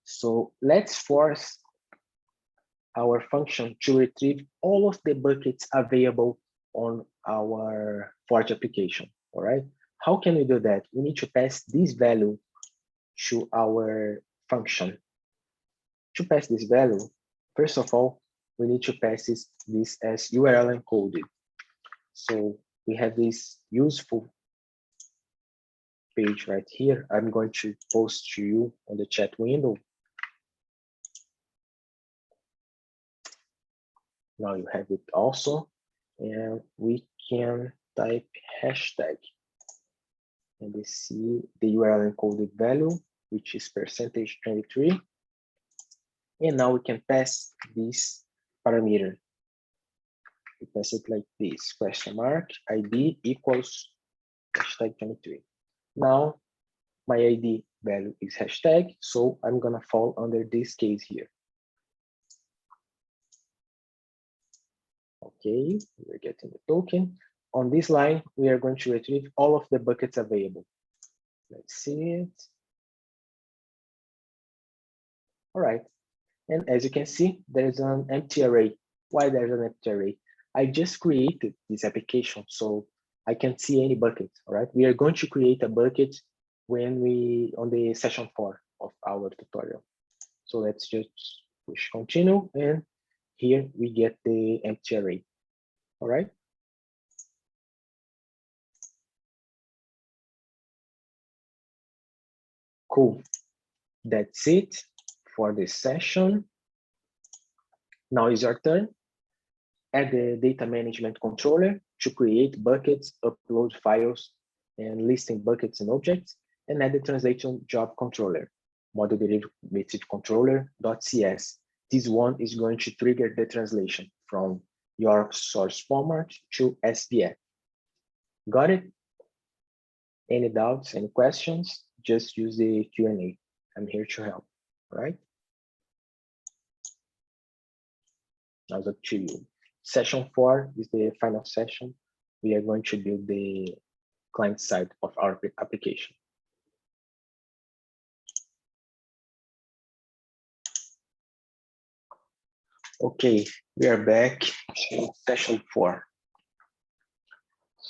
So let's force our function to retrieve all of the buckets available on our Forge application. All right. How can we do that? We need to pass this value to our function. To pass this value, first of all, we need to pass this as URL encoded. So we have this useful page right here. I'm going to post to you on the chat window. Now you have it also, and we can type hashtag and we see the URL encoded value, which is %23. And now we can pass this parameter. We pass it like this, question mark, ID equals hashtag 23. Now my ID value is hashtag, so I'm gonna fall under this case here. Okay, we're getting the token. On this line, we are going to retrieve all of the buckets available. Let's see it. All right, and as you can see, there's an empty array. Why there's an empty array? I just created this application, so I can't see any bucket, all right? We are going to create a bucket when on the session 4 of our tutorial. So let's just push continue, and here we get the empty array, all right? Cool, that's it for this session. Now is your turn. Add the data management controller to create buckets, upload files, and listing buckets and objects, and add the translation job controller, model derivative controller.cs. This one is going to trigger the translation from your source format to SPF. Got it? Any doubts, any questions? Just use the Q&A. I'm here to help, all right? Now it's up to you. Session 4 is the final session. We are going to build the client side of our application. Okay, we are back to session 4.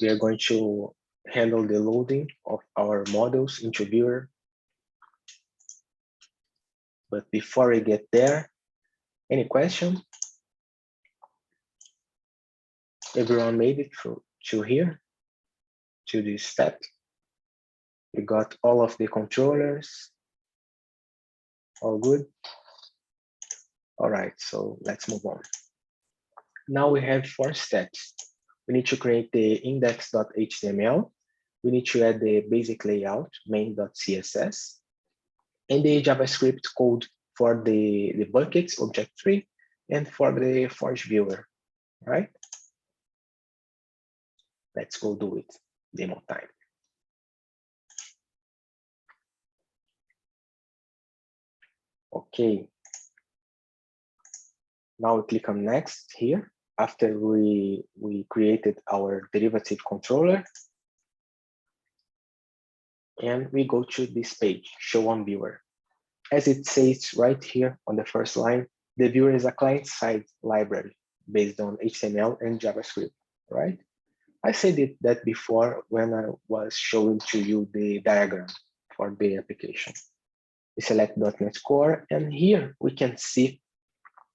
We are going to handle the loading of our models into viewer. But before we get there, any questions? Everyone made it to here, to this step. We got all of the controllers. All good? All right, so let's move on. Now we have 4 steps. We need to create the index.html. we need to add the basic layout, main.css, and the JavaScript code for the buckets object tree and for the Forge viewer, right? Let's go do it, demo time. Okay. Now we click on next here after we created our derivative controller. And we go to this page, show on viewer. As it says right here on the first line, the viewer is a client-side library based on HTML and JavaScript, right? I said that before when I was showing to you the diagram for the application. We select .NET Core, and here we can see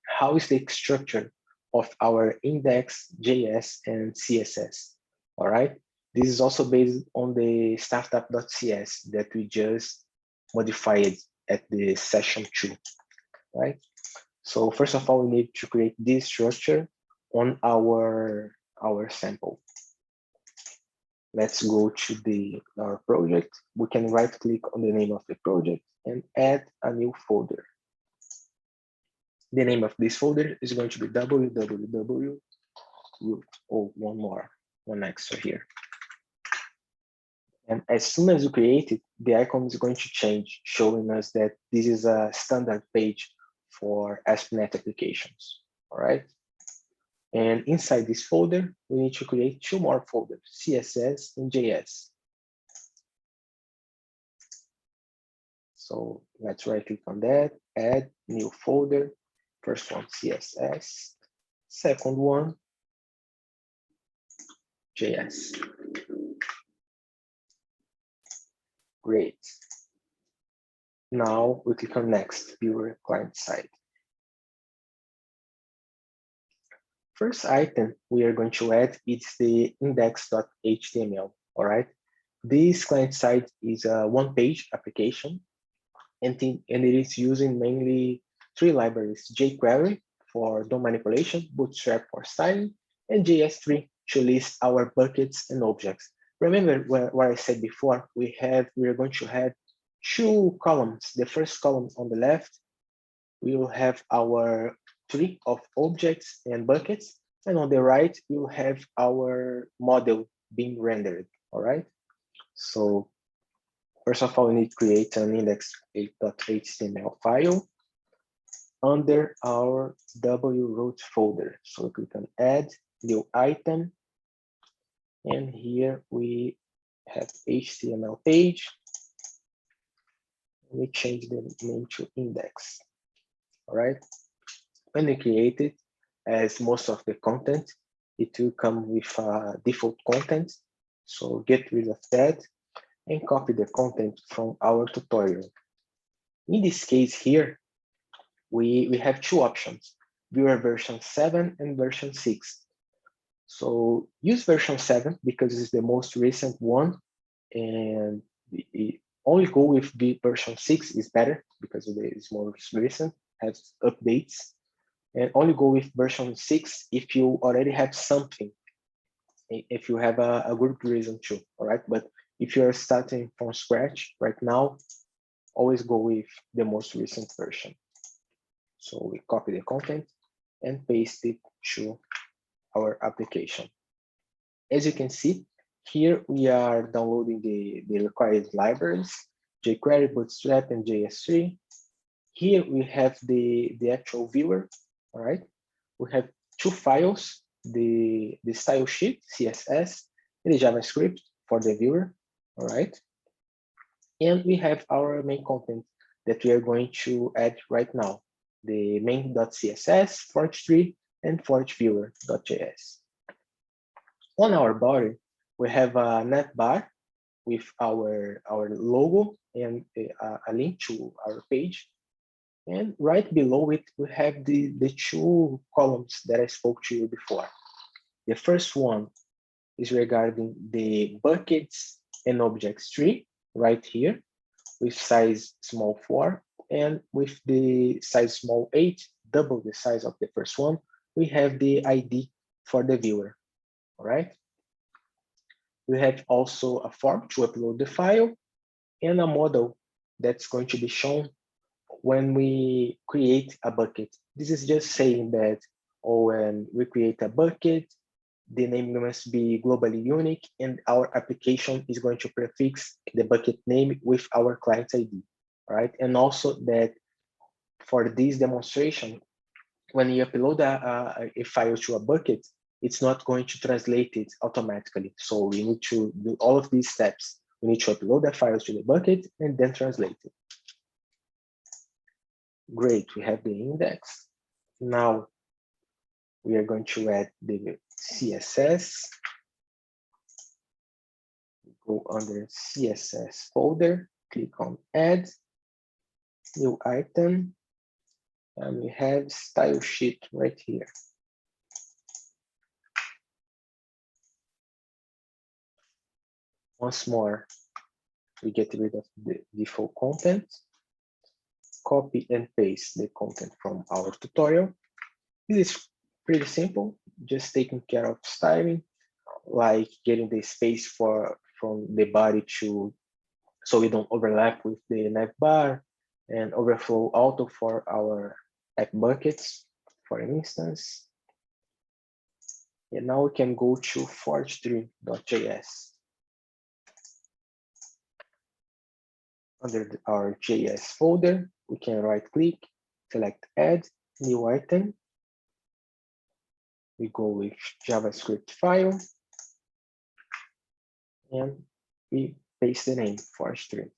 how is the structure of our index.js and CSS, all right? This is also based on the startup.cs that we just modified at the session 2, right? So first of all, we need to create this structure on our sample. Let's go to our project. We can right click on the name of the project and add a new folder. The name of this folder is going to be www. Oh, one extra here. And as soon as you create it, the icon is going to change, showing us that this is a standard page for ASP.NET applications, all right? And inside this folder, we need to create 2 more folders, CSS and JS. So let's right click on that, add new folder. First one, CSS. Second one, JS. Great. Now we click on next, viewer client side. First item we are going to add is the index.html, all right? This client side is a one-page application, and it is using mainly 3 libraries, jQuery for DOM manipulation, Bootstrap for styling, and JS3 to list our buckets and objects. Remember what I said before, we are going to have 2 columns. The first column on the left, we will have our tree of objects and buckets, and on the right, we will have our model being rendered, all right? So first of all, we need to create an index.html file under our wroot folder. So we click on add, new item, and here we have HTML page. We change the name to index, all right? When we create it, as most of the content, it will come with default content. So get rid of that and copy the content from our tutorial. In this case here, we have 2 options, viewer version 7 and version 6. So use version 7 because it's the most recent one, and only go with the version 6 is better because it is more recent, has updates, and only go with version 6 if you already have something, if you have a good reason to, all right? But if you're starting from scratch right now, always go with the most recent version. So we copy the content and paste it to our application. As you can see, here we are downloading the required libraries, jQuery, Bootstrap, and JS3. Here we have the actual viewer, all right? We have 2 files, the style sheet, CSS, and the JavaScript for the viewer, all right? And we have our main content that we are going to add right now, the main.css, Forge tree, and Forge viewer.js. On our body, we have a net bar with our logo and a link to our page. And right below it, we have the 2 columns that I spoke to you before. The first one is regarding the buckets and objects tree right here with size small 4, and with the size small 8, double the size of the first one, we have the ID for the viewer, all right? We have also a form to upload the file and a model that's going to be shown when we create a bucket. This is just saying that, when we create a bucket, the name must be globally unique, and our application is going to prefix the bucket name with our client ID, right? And also that for this demonstration, when you upload a file to a bucket, it's not going to translate it automatically. So we need to do all of these steps. We need to upload the files to the bucket and then translate it. Great, we have the index. Now we are going to add the CSS. Go under CSS folder, click on add, new item, and we have style sheet right here. Once more, we get rid of the default content, copy and paste the content from our tutorial. This is pretty simple, just taking care of styling, like getting the space from the body so we don't overlap with the nav bar, and overflow auto for our app buckets, for instance. And now we can go to forge3.js. Under our JS folder, we can right-click, select Add, New Item. We go with JavaScript file, and we paste the name, Forge3.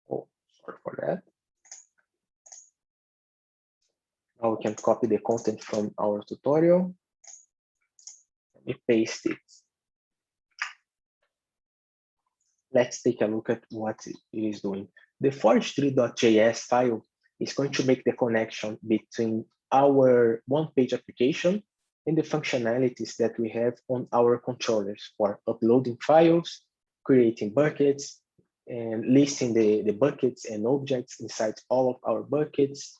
Oh, sorry for that. Now we can copy the content from our tutorial. We paste it. Let's take a look at what it is doing. The forge3.js file is going to make the connection between our one-page application and the functionalities that we have on our controllers for uploading files, creating buckets, and listing the buckets and objects inside all of our buckets,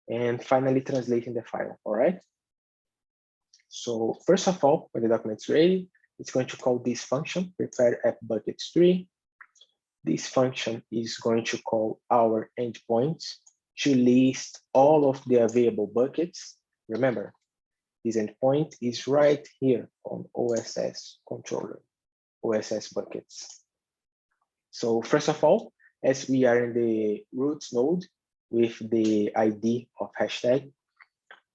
and finally translating the file, all right? So first of all, when the document's ready, it's going to call this function, prepare app buckets 3. This function is going to call our endpoints to list all of the available buckets. Remember, this endpoint is right here on OSS controller, OSS buckets. So first of all, as we are in the roots node with the ID of hashtag,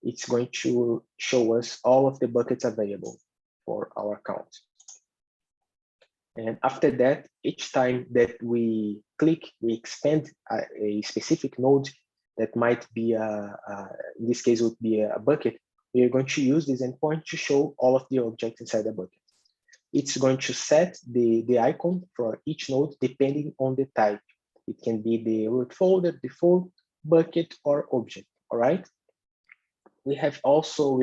it's going to show us all of the buckets available for our account. And after that, each time that we click, we expand a specific node that might be, in this case, would be a bucket. We are going to use this endpoint to show all of the objects inside the bucket. It's going to set the icon for each node depending on the type. It can be the root folder, default, bucket, or object, all right? We are also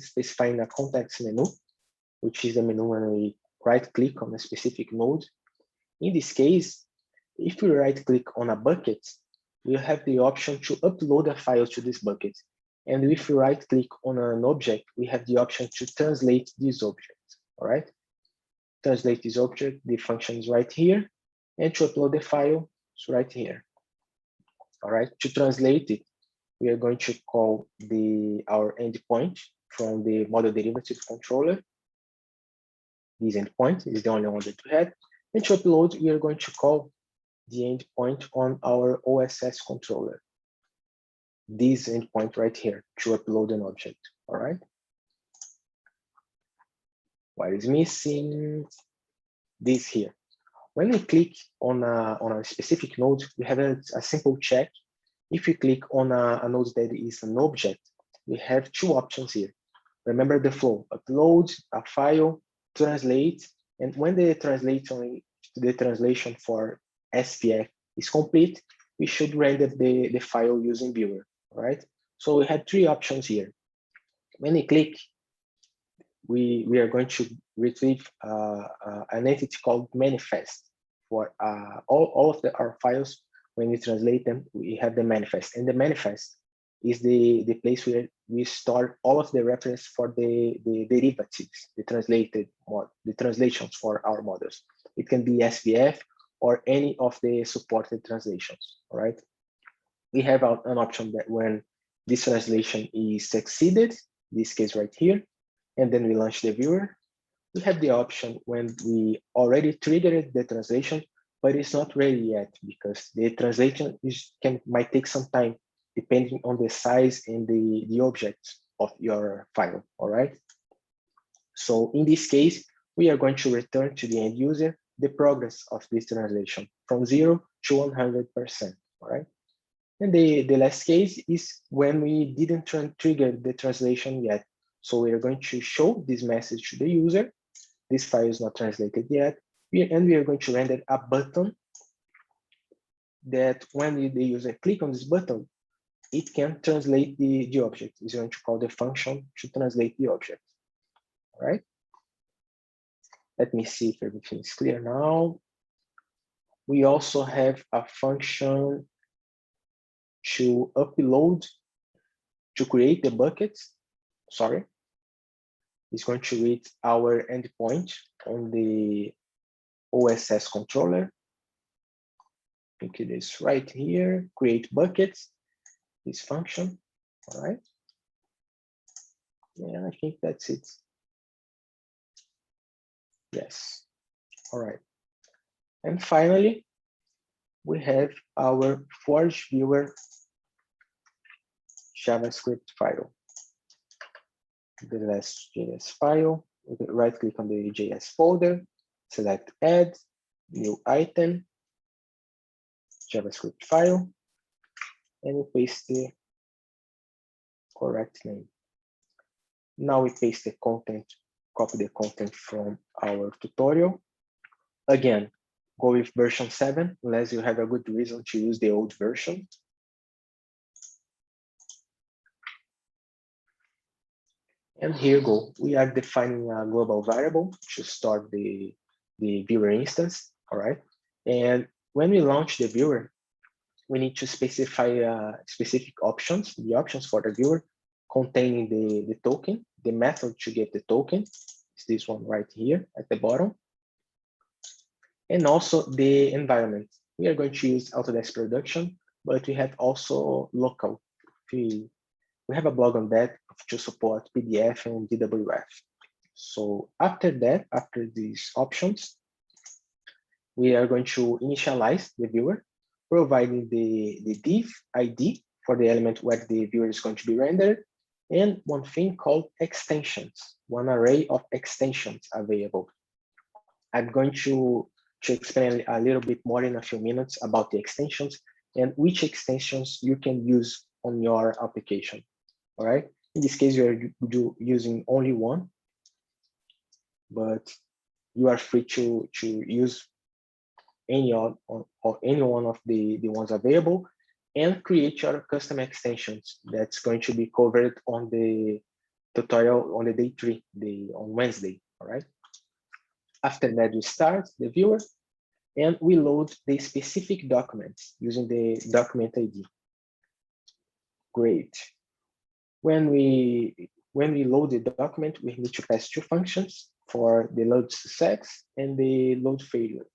specifying a context menu, which is the menu when we right-click on a specific node. In this case, if we right-click on a bucket, we have the option to upload a file to this bucket. And if we right-click on an object, we have the option to translate this object, all right? Translate this object, the function is right here. And to upload the file, it's right here, all right? To translate it, we are going to call our endpoint from the model derivative controller. This endpoint is the only one that we had. And to upload, we are going to call the endpoint on our OSS controller. This endpoint right here to upload an object, all right? What is missing? This here. When we click on a specific node, we have a simple check. If we click on a node that is an object, we have two options here. Remember the flow: upload a file, translate, and when the translation for SPF is complete, we should render the file using viewer, all right? So we have three options here. When we click, we are going to retrieve an entity called manifest for all of our files. When we translate them, we have the manifest, and the manifest is the place where we store all of the reference for the derivatives, the translations for our models. It can be SVF or any of the supported translations, all right? We have an option that when this translation is succeeded, this case right here, and then we launch the viewer, we have the option when we already triggered the translation, but it's not ready yet because the translation might take some time depending on the size and the objects of your file, all right? So in this case, we are going to return to the end user the progress of this translation from 0 to 100%, all right? And the last case is when we didn't trigger the translation yet. So we are going to show this message to the user. This file is not translated yet. And we are going to render a button that when the user click on this button, it can translate the object. It's going to call the function to translate the object, all right? Let me see if everything is clear now. We also have a function to upload, to create the buckets, sorry. It's going to read our endpoint on the OSS controller. I think it is right here, create buckets, this function, all right? Yeah, I think that's it. Yes, all right. And finally, we have our Forge Viewer JavaScript file. The last JS file, right click on the JS folder, select add, new item, JavaScript file, and we paste the correct name. Now we paste the content, copy the content from our tutorial. Again, go with version 7, unless you have a good reason to use the old version. And here you go. We are defining a global variable to store the viewer instance, all right? And when we launch the viewer, we need to specify specific options, the options for the viewer containing the token, the method to get the token, is this one right here at the bottom. And also the environment. We are going to use Autodesk Production, but we have also local. We have a blog on that to support PDF and DWF. So after that, after these options, we are going to initialize the viewer, providing the div ID for the element where the viewer is going to be rendered, and one thing called extensions, one array of extensions available. I'm going to explain a little bit more in a few minutes about the extensions and which extensions you can use on your application. All right. In this case, you're using only one, but you are free to use any one of the ones available and create your custom extensions that's going to be covered on the tutorial on the day 3, on Wednesday. All right. After that, we start the viewer and we load the specific documents using the document ID. Great. When we load the document, we need to pass 2 functions for the load success and the load failure.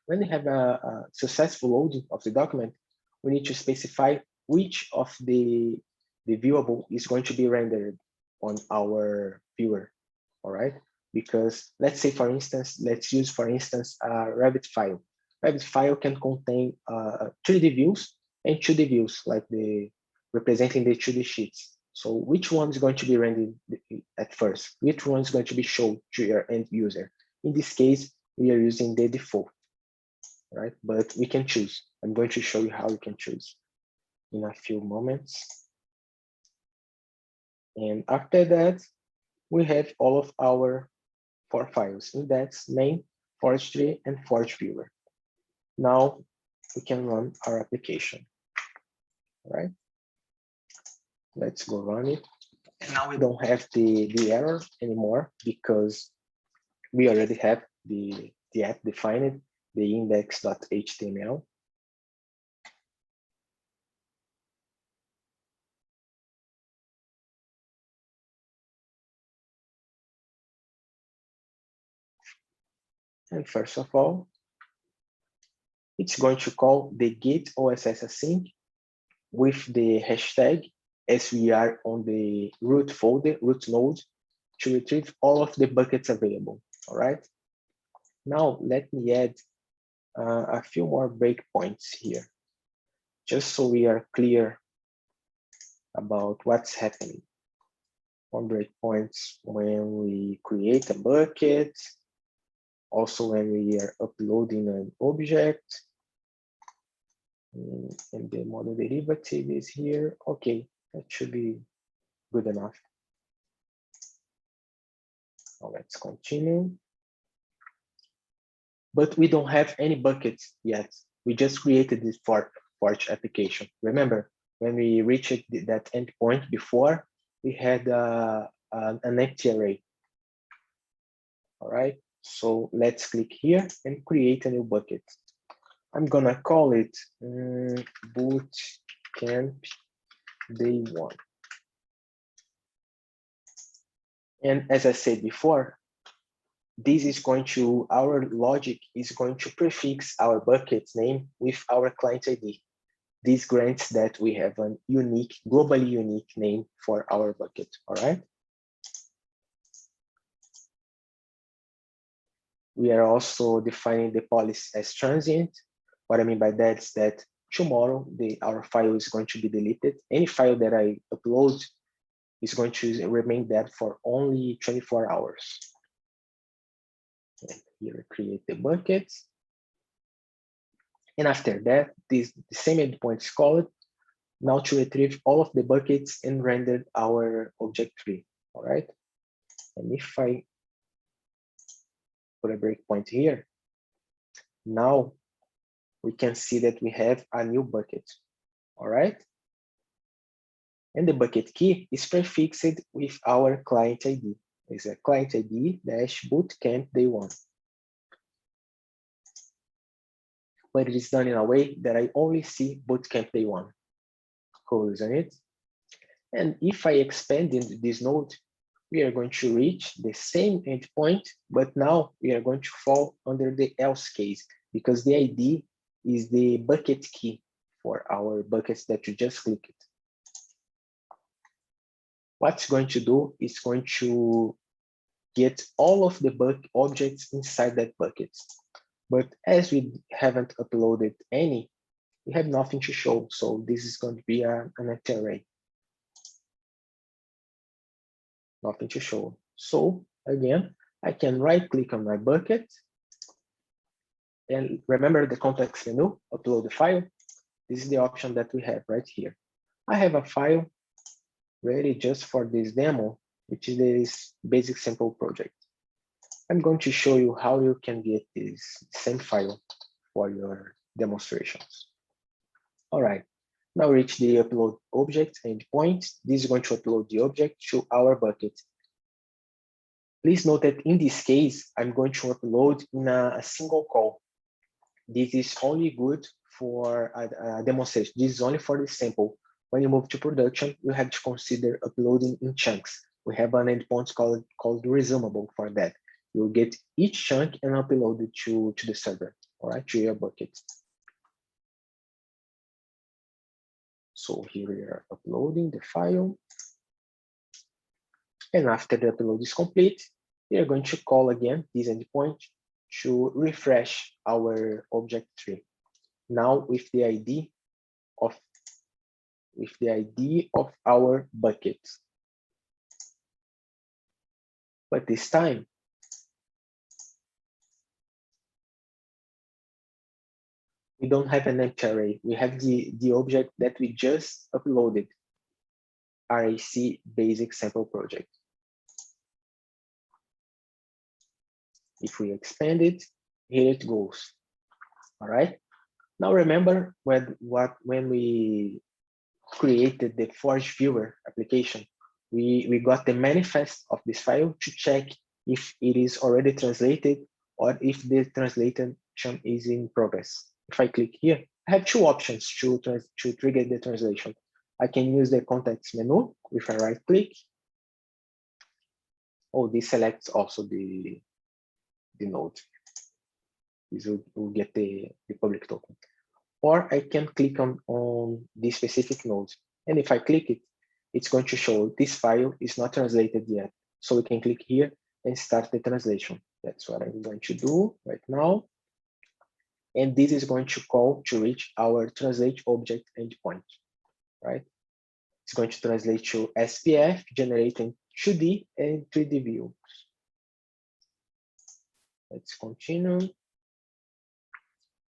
When we have a successful loading of the document, we need to specify which of the viewable is going to be rendered on our viewer, all right? Because let's say, for instance, let's use, for instance, a Revit file. Revit file can contain 3D views and 2D views, like representing the 2D sheets. So which one is going to be rendered at first? Which one is going to be shown to your end user? In this case, we are using the default, right? But we can choose. I'm going to show you how you can choose in a few moments. And after that, we have all of our 4 files: index, main, forestry, and forge viewer. Now we can run our application, all right? Let's go run it. And now we don't have the error anymore because we already have the app defined, the index.html. And first of all, it's going to call the get OSS async with the hashtag as we are on the root folder, root node, to retrieve all of the buckets available, all right? Now, let me add a few more breakpoints here, just so we are clear about what's happening. One breakpoints when we create a bucket, also when we are uploading an object, and the model derivative is here. Okay, that should be good enough. Now let's continue. But we don't have any buckets yet. We just created this Forge application. Remember, when we reached that endpoint before, we had an empty array. All right, so let's click here and create a new bucket. I'm gonna call it Bootcamp Day 1. And as I said before, our logic is going to prefix our bucket name with our client ID. This grants that we have a unique, globally unique name for our bucket, all right? We are also defining the policy as transient. What I mean by that is that tomorrow, our file is going to be deleted. Any file that I upload is going to remain there for only 24 hours. And here, create the bucket. And after that, the same endpoint is called now to retrieve all of the buckets and render our object tree, all right? And if I put a breakpoint here, now we can see that we have a new bucket, all right? And the bucket key is prefixed with our client ID. It's a client ID dash bootcamp day 1. But it is done in a way that I only see bootcamp day 1. Cool, isn't it? And if I expand in this node, we are going to reach the same endpoint, but now we are going to fall under the else case because the ID is the bucket key for our buckets that you just clicked. What's going to do is going to get all of the objects inside that bucket. But as we haven't uploaded any, we have nothing to show. So this is going to be an empty array. Nothing to show. So again, I can right click on my bucket and remember the context menu, upload the file. This is the option that we have right here. I have a file ready just for this demo, which is this basic simple project. I'm going to show you how you can get this same file for your demonstrations. All right, now reach the upload object endpoint. This is going to upload the object to our bucket. Please note that in this case, I'm going to upload in a single call. This is only good for a demonstration. This is only for the sample. When you move to production, you have to consider uploading in chunks. We have an endpoint called resumable for that. You'll get each chunk and upload it to the server, all right, to your bucket. So here we are uploading the file. And after the upload is complete, we are going to call again this endpoint to refresh our object tree. Now with the ID of our bucket. But this time, we don't have an empty array. We have the object that we just uploaded, RAC basic sample project. If we expand it, here it goes. All right. Now remember when we created the Forge Viewer application, we got the manifest of this file to check if it is already translated or if the translation is in progress. If I click here, I have two options to trigger the translation. I can use the context menu with a right click. Oh, this selects also the node. This will get the public token. Or I can click on this specific node. And if I click it, it's going to show this file is not translated yet. So we can click here and start the translation. That's what I'm going to do right now. And this is going to call to reach our translate object endpoint, right? It's going to translate to SPF, generating 2D and 3D views. Let's continue.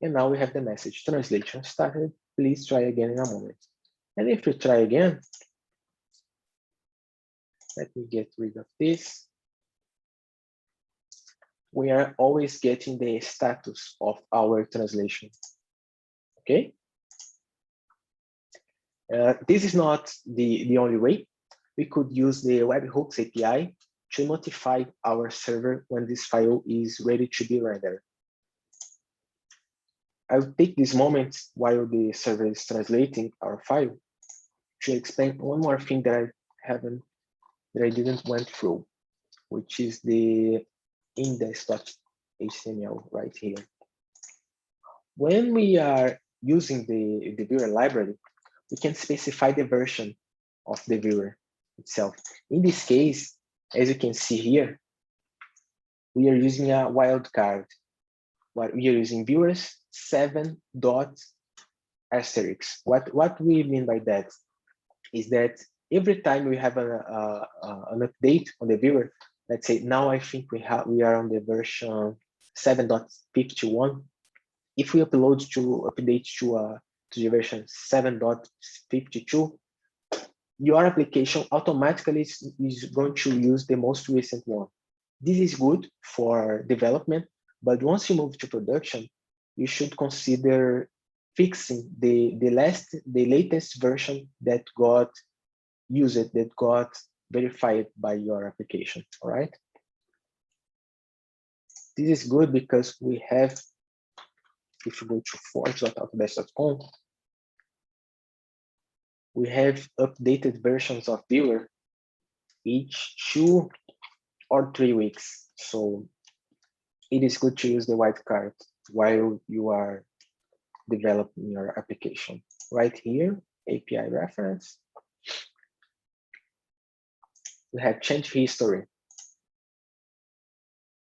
And now we have the message, translation started, please try again in a moment. And if we try again, let me get rid of this. We are always getting the status of our translation, okay? This is not the only way. We could use the webhooks API to notify our server when this file is ready to be rendered. I'll take this moment while the server is translating our file to explain one more thing that I didn't went through, which is the index.html right here. When we are using the viewer library, we can specify the version of the viewer itself. In this case, as you can see here, we are using a wildcard. What we are using viewers 7 dot asterisk. What we mean by that is that every time we have an update on the viewer, let's say now I think we are on the version 7.51. If we update to the version 7.52, your application automatically is going to use the most recent one. This is good for development, but once you move to production, you should consider fixing the latest version that got used, that got verified by your application, all right? This is good because we have, if you go to forms.autodesk.com, we have updated versions of viewer each 2 or 3 weeks. So it is good to use the wildcard while you are developing your application. Right here, API reference. We have change history.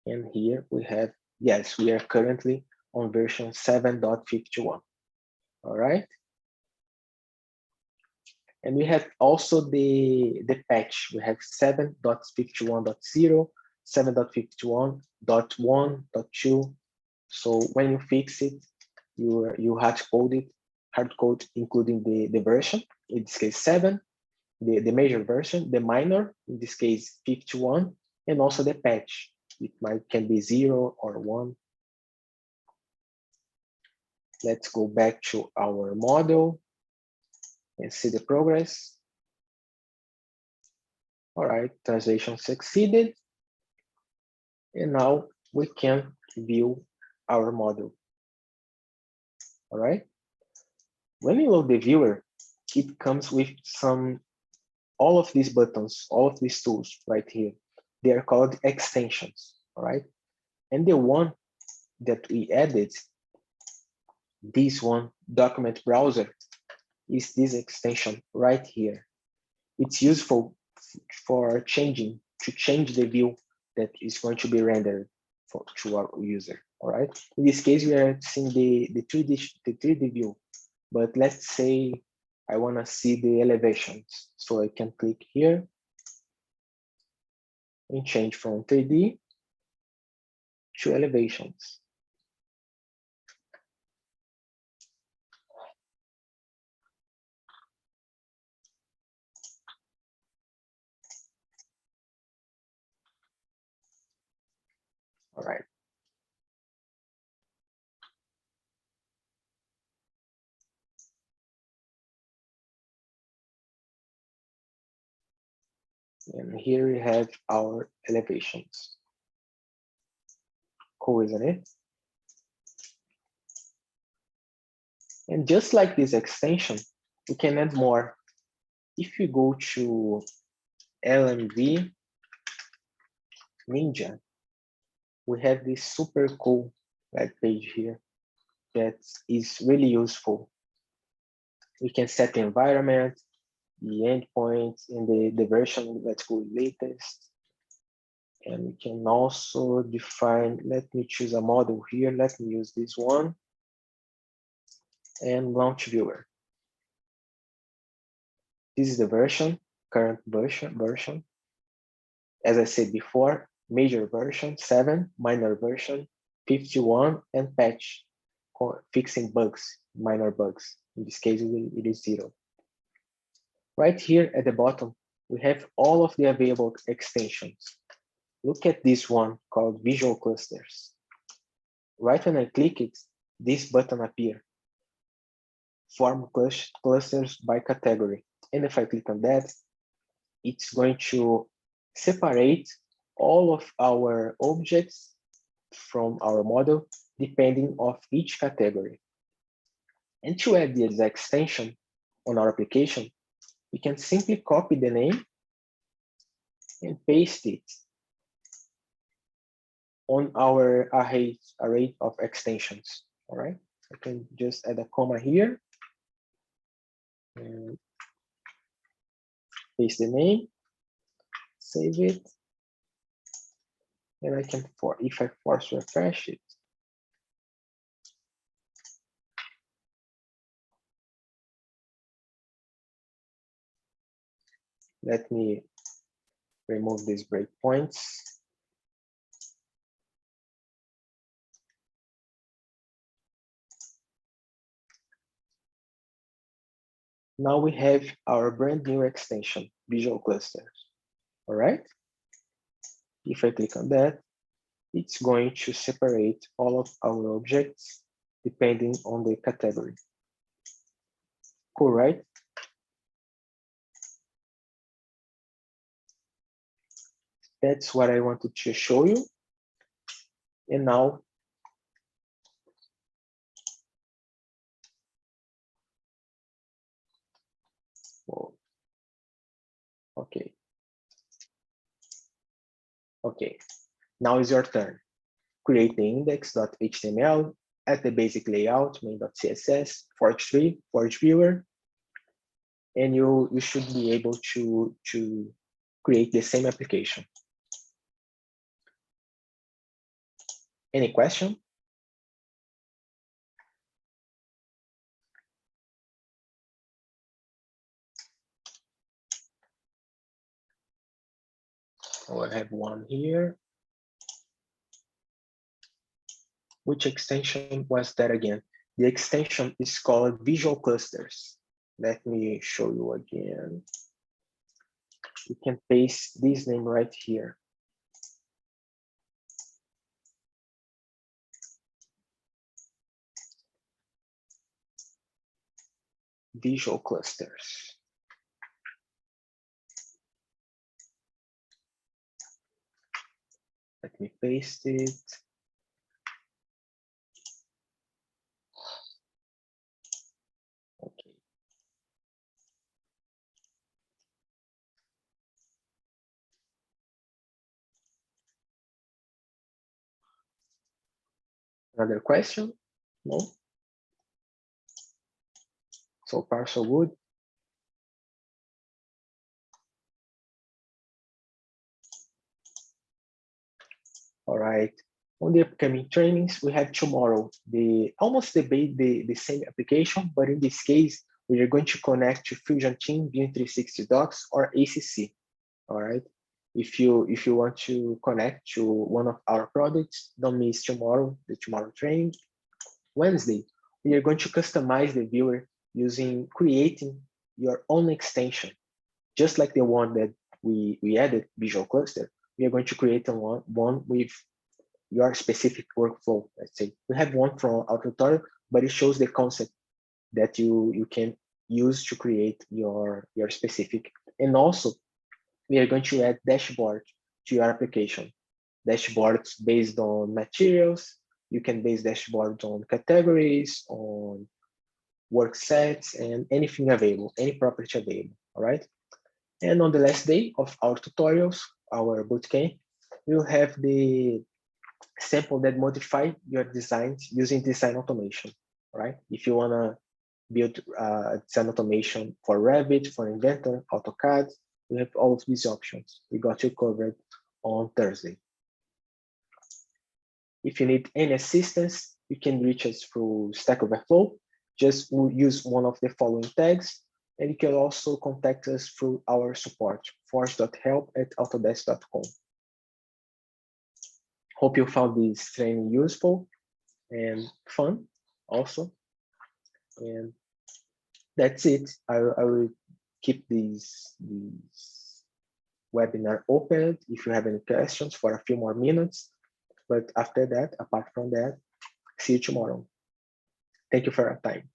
And here we have, yes, we are currently on version 7.51. All right. And we have also the patch. We have 7.51.0, 7.51.1.2. So when you fix it, you hard code including the version, in this case 7, the major version, the minor, in this case 51, and also the patch. It can be 0 or 1. Let's go back to our model and see the progress. All right, translation succeeded. And now we can view our model. All right. When you load the viewer, it comes with all of these buttons, all of these tools right here. They are called extensions, all right? And the one that we added, this one, document browser, is this extension right here. It's useful for change the view that is going to be rendered to our user, all right? In this case, we are seeing the 3D view, but let's say I want to see the elevations. So I can click here and change from 3D to elevations. All right. And here we have our elevations. Cool, isn't it? And just like this extension, we can add more. If you go to LMV Ninja, we have this super cool web page here that is really useful. We can set the environment, the endpoint, and the version. Let's go latest. And we can also define, let me choose a model here. Let me use this one and launch viewer. This is the version, current version. As I said before, major version 7, minor version 51, and patch, fixing bugs, minor bugs. In this case, it is 0. Right here at the bottom, we have all of the available extensions. Look at this one called Visual Clusters. Right when I click it, this button appears. Form clusters by category. And if I click on that, it's going to separate all of our objects from our model depending of each category. And to add this extension on our application, we can simply copy the name and paste it on our array of extensions. All right, I can just add a comma here and paste the name, save it, and I can, if I force refresh it, let me remove these breakpoints. Now we have our brand new extension, Visual Clusters. All right. If I click on that, it's going to separate all of our objects depending on the category. Cool, right? That's what I wanted to show you. And now, okay. Okay, now is your turn. Create the index.html, add the basic layout, main.css, forge tree, forge viewer, and you should be able to create the same application. Any question? Oh, I have one here. Which extension was that again? The extension is called Visual Clusters. Let me show you again. You can paste this name right here. Visual Clusters. Let me paste it. Okay. Another question? No? So far, so good. All right. On the upcoming trainings, we have tomorrow almost the same application, but in this case, we are going to connect to Fusion Team, Vim 360 Docs, or ACC. All right. If you want to connect to one of our products, don't miss tomorrow, the tomorrow training. Wednesday, we are going to customize the viewer using creating your own extension, just like the one that we added, Visual Cluster. We are going to create one with your specific workflow. Let's say we have one from our tutorial, but it shows the concept that you can use to create your specific. And also, we are going to add dashboard to your application. Dashboards based on materials. You can base dashboards on categories, on work sets, and anything available, any property available. All right. And on the last day of our tutorials, our bootcamp, we'll have the sample that modify your designs using design automation, right? If you wanna build design automation for Revit, for Inventor, AutoCAD, we have all of these options. We got you covered on Thursday. If you need any assistance, you can reach us through Stack Overflow. Just use one of the following tags, and you can also contact us through our support, force.help@autodesk.com. Hope you found this training useful and fun also. And that's it. I will keep this webinar open if you have any questions for a few more minutes. But after that, apart from that, see you tomorrow. Thank you for your time.